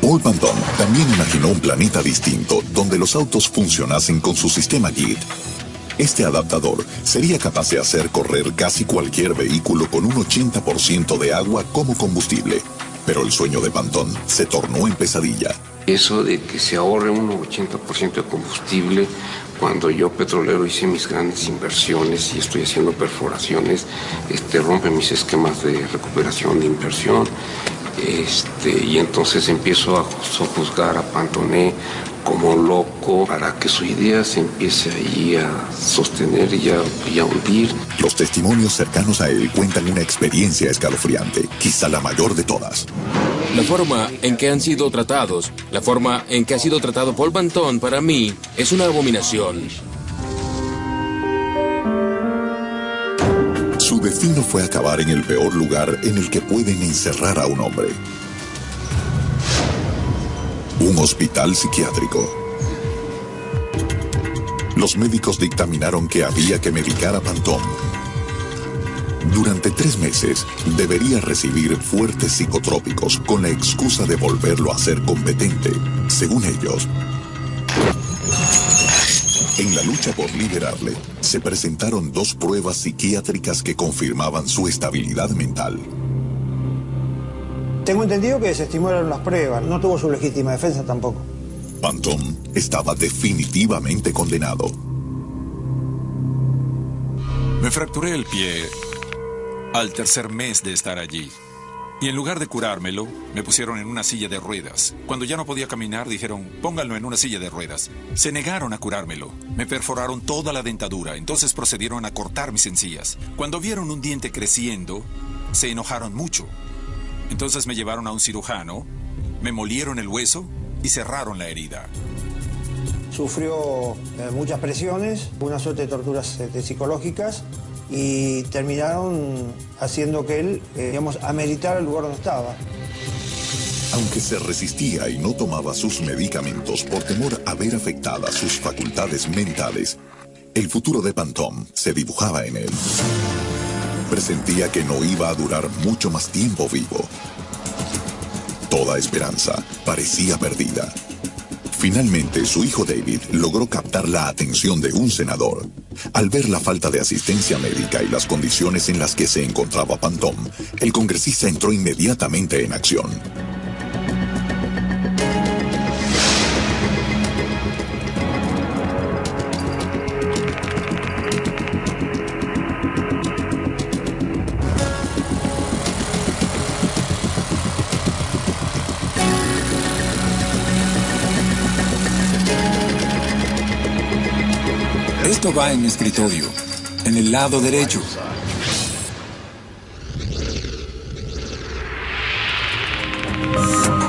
Paul Pantón también imaginó un planeta distinto donde los autos funcionasen con su sistema JIT. Este adaptador sería capaz de hacer correr casi cualquier vehículo con un 80% de agua como combustible. Pero el sueño de Pantón se tornó en pesadilla. Eso de que se ahorre un 80% de combustible, cuando yo petrolero hice mis grandes inversiones y estoy haciendo perforaciones, rompe mis esquemas de recuperación de inversión, y entonces empiezo a sojuzgar a Pantoné como loco para que su idea se empiece ahí a sostener y a hundir. Los testimonios cercanos a él cuentan una experiencia escalofriante, quizá la mayor de todas. La forma en que han sido tratados, la forma en que ha sido tratado Paul Pantón, para mí, es una abominación. Su destino fue acabar en el peor lugar en el que pueden encerrar a un hombre. Un hospital psiquiátrico. Los médicos dictaminaron que había que medicar a Pantón. Durante 3 meses debería recibir fuertes psicotrópicos con la excusa de volverlo a ser competente, según ellos. En la lucha por liberarle, se presentaron 2 pruebas psiquiátricas que confirmaban su estabilidad mental. Tengo entendido que desestimaron las pruebas, no tuvo su legítima defensa tampoco. Pantón estaba definitivamente condenado. Me fracturé el pie al tercer mes de estar allí. Y en lugar de curármelo, me pusieron en una silla de ruedas. Cuando ya no podía caminar, dijeron, pónganlo en una silla de ruedas. Se negaron a curármelo. Me perforaron toda la dentadura, entonces procedieron a cortar mis encías. Cuando vieron un diente creciendo, se enojaron mucho. Entonces me llevaron a un cirujano, me molieron el hueso y cerraron la herida. Sufrió muchas presiones, una suerte de torturas psicológicas, y terminaron haciendo que él, ameritara el lugar donde estaba. Aunque se resistía y no tomaba sus medicamentos por temor a ver afectadas sus facultades mentales, el futuro de Pantón se dibujaba en él. Presentía que no iba a durar mucho más tiempo vivo. Toda esperanza parecía perdida. Finalmente, su hijo David logró captar la atención de un senador. Al ver la falta de asistencia médica y las condiciones en las que se encontraba Pantón, el congresista entró inmediatamente en acción. Esto va en mi escritorio, en el lado derecho.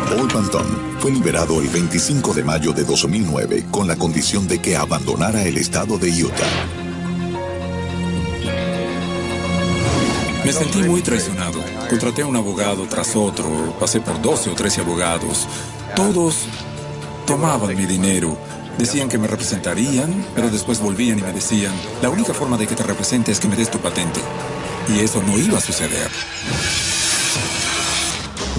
Paul Pantón fue liberado el 25 de mayo de 2009 con la condición de que abandonara el estado de Utah. Me sentí muy traicionado. Contraté a un abogado tras otro, pasé por 12 o 13 abogados. Todos tomaban mi dinero. Decían que me representarían, pero después volvían y me decían, la única forma de que te represente es que me des tu patente. Y eso no iba a suceder.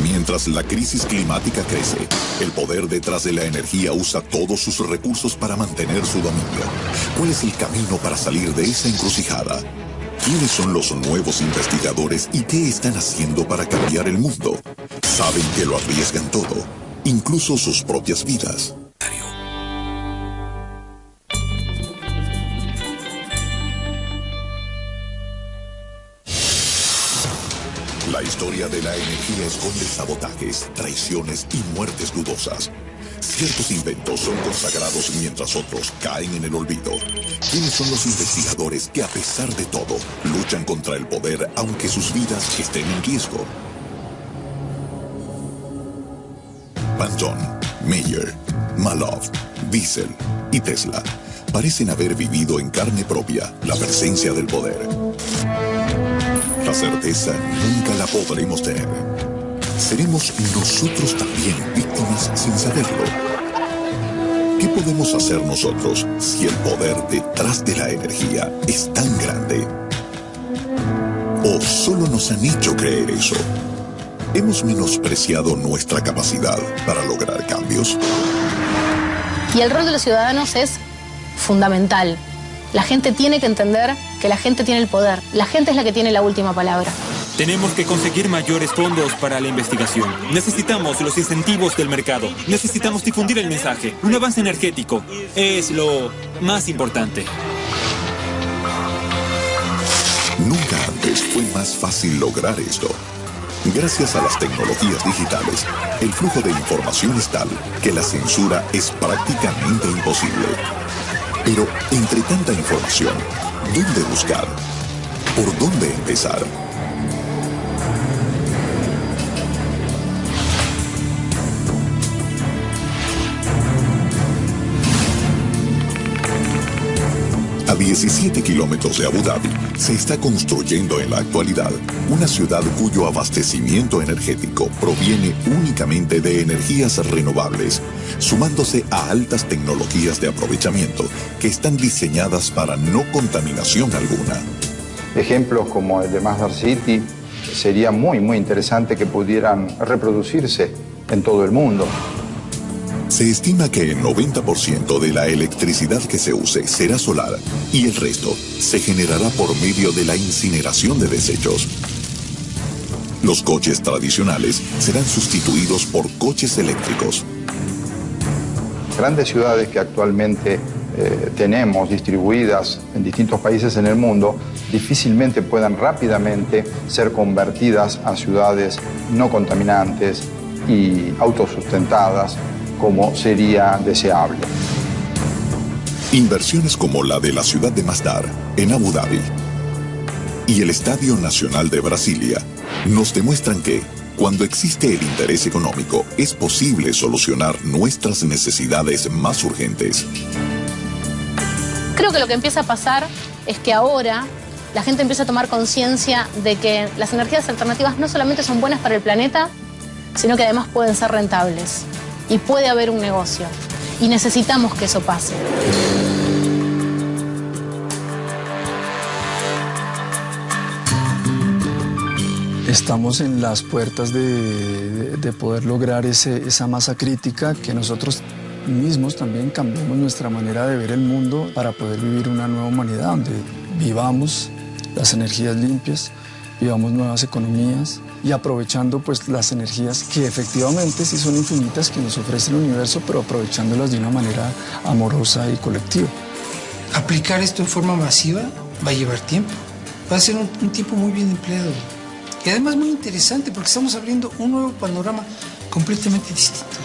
Mientras la crisis climática crece, el poder detrás de la energía usa todos sus recursos para mantener su dominio. ¿Cuál es el camino para salir de esa encrucijada? ¿Quiénes son los nuevos investigadores y qué están haciendo para cambiar el mundo? Saben que lo arriesgan todo, incluso sus propias vidas. La historia de la energía esconde sabotajes, traiciones y muertes dudosas. Ciertos inventos son consagrados mientras otros caen en el olvido. ¿Quiénes son los investigadores que, a pesar de todo, luchan contra el poder aunque sus vidas estén en riesgo? Pantón, Meyer, Malov, Wiesel y Tesla parecen haber vivido en carne propia la presencia del poder. La certeza nunca la podremos tener. ¿Seremos nosotros también víctimas sin saberlo? ¿Qué podemos hacer nosotros si el poder detrás de la energía es tan grande? ¿O solo nos han hecho creer eso? ¿Hemos menospreciado nuestra capacidad para lograr cambios? Y el rol de los ciudadanos es fundamental. La gente tiene que entender que la gente tiene el poder. La gente es la que tiene la última palabra. Tenemos que conseguir mayores fondos para la investigación. Necesitamos los incentivos del mercado. Necesitamos difundir el mensaje. Un avance energético es lo más importante. Nunca antes fue más fácil lograr esto. Gracias a las tecnologías digitales, el flujo de información es tal que la censura es prácticamente imposible. Pero entre tanta información, ¿dónde buscar? ¿Por dónde empezar? A 17 kilómetros de Abu Dhabi, se está construyendo en la actualidad una ciudad cuyo abastecimiento energético proviene únicamente de energías renovables, sumándose a altas tecnologías de aprovechamiento que están diseñadas para no contaminación alguna. Ejemplos como el de Masdar City sería muy interesante que pudieran reproducirse en todo el mundo. Se estima que el 90% de la electricidad que se use será solar y el resto se generará por medio de la incineración de desechos. Los coches tradicionales serán sustituidos por coches eléctricos. Grandes ciudades que actualmente tenemos distribuidas en distintos países en el mundo difícilmente puedan rápidamente ser convertidas a ciudades no contaminantes y autosustentadas como sería deseable. Inversiones como la de la ciudad de Masdar, en Abu Dhabi, y el Estadio Nacional de Brasilia, nos demuestran que, cuando existe el interés económico, es posible solucionar nuestras necesidades más urgentes. Creo que lo que empieza a pasar es que ahora la gente empieza a tomar conciencia de que las energías alternativas no solamente son buenas para el planeta, sino que además pueden ser rentables. Y puede haber un negocio. Y necesitamos que eso pase. Estamos en las puertas de poder lograr esa masa crítica, que nosotros mismos también cambiemos nuestra manera de ver el mundo para poder vivir una nueva humanidad donde vivamos las energías limpias, vivamos nuevas economías y aprovechando pues las energías que efectivamente sí son infinitas que nos ofrece el universo, pero aprovechándolas de una manera amorosa y colectiva. Aplicar esto en forma masiva va a llevar tiempo, va a ser un tiempo muy bien empleado y además muy interesante porque estamos abriendo un nuevo panorama completamente distinto.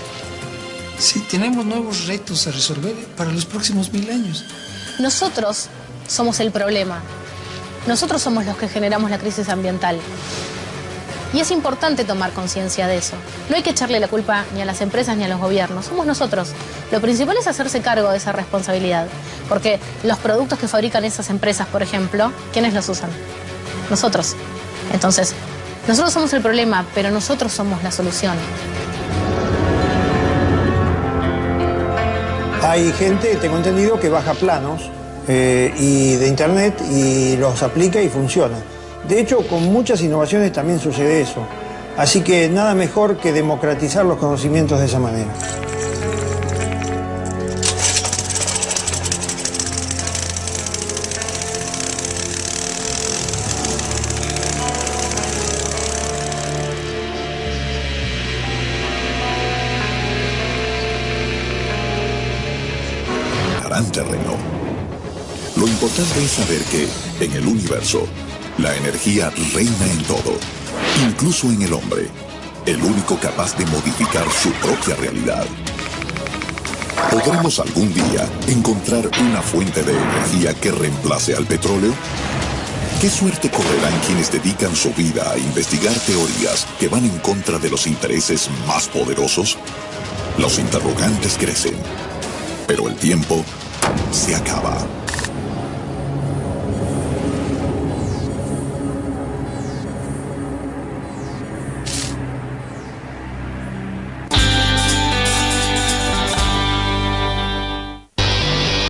Sí, tenemos nuevos retos a resolver para los próximos 1000 años. Nosotros somos el problema. Nosotros somos los que generamos la crisis ambiental. Y es importante tomar conciencia de eso. No hay que echarle la culpa ni a las empresas ni a los gobiernos. Somos nosotros. Lo principal es hacerse cargo de esa responsabilidad. Porque los productos que fabrican esas empresas, por ejemplo, ¿quiénes los usan? Nosotros. Entonces, nosotros somos el problema, pero nosotros somos la solución. Hay gente, tengo entendido, que baja planos y de internet y los aplica y funciona. De hecho, con muchas innovaciones también sucede eso. Así que nada mejor que democratizar los conocimientos de esa manera. Terreno. Lo importante es saber que, en el universo, la energía reina en todo, incluso en el hombre, el único capaz de modificar su propia realidad. ¿Podremos algún día encontrar una fuente de energía que reemplace al petróleo? ¿Qué suerte correrán quienes dedican su vida a investigar teorías que van en contra de los intereses más poderosos? Los interrogantes crecen, pero el tiempo se acaba.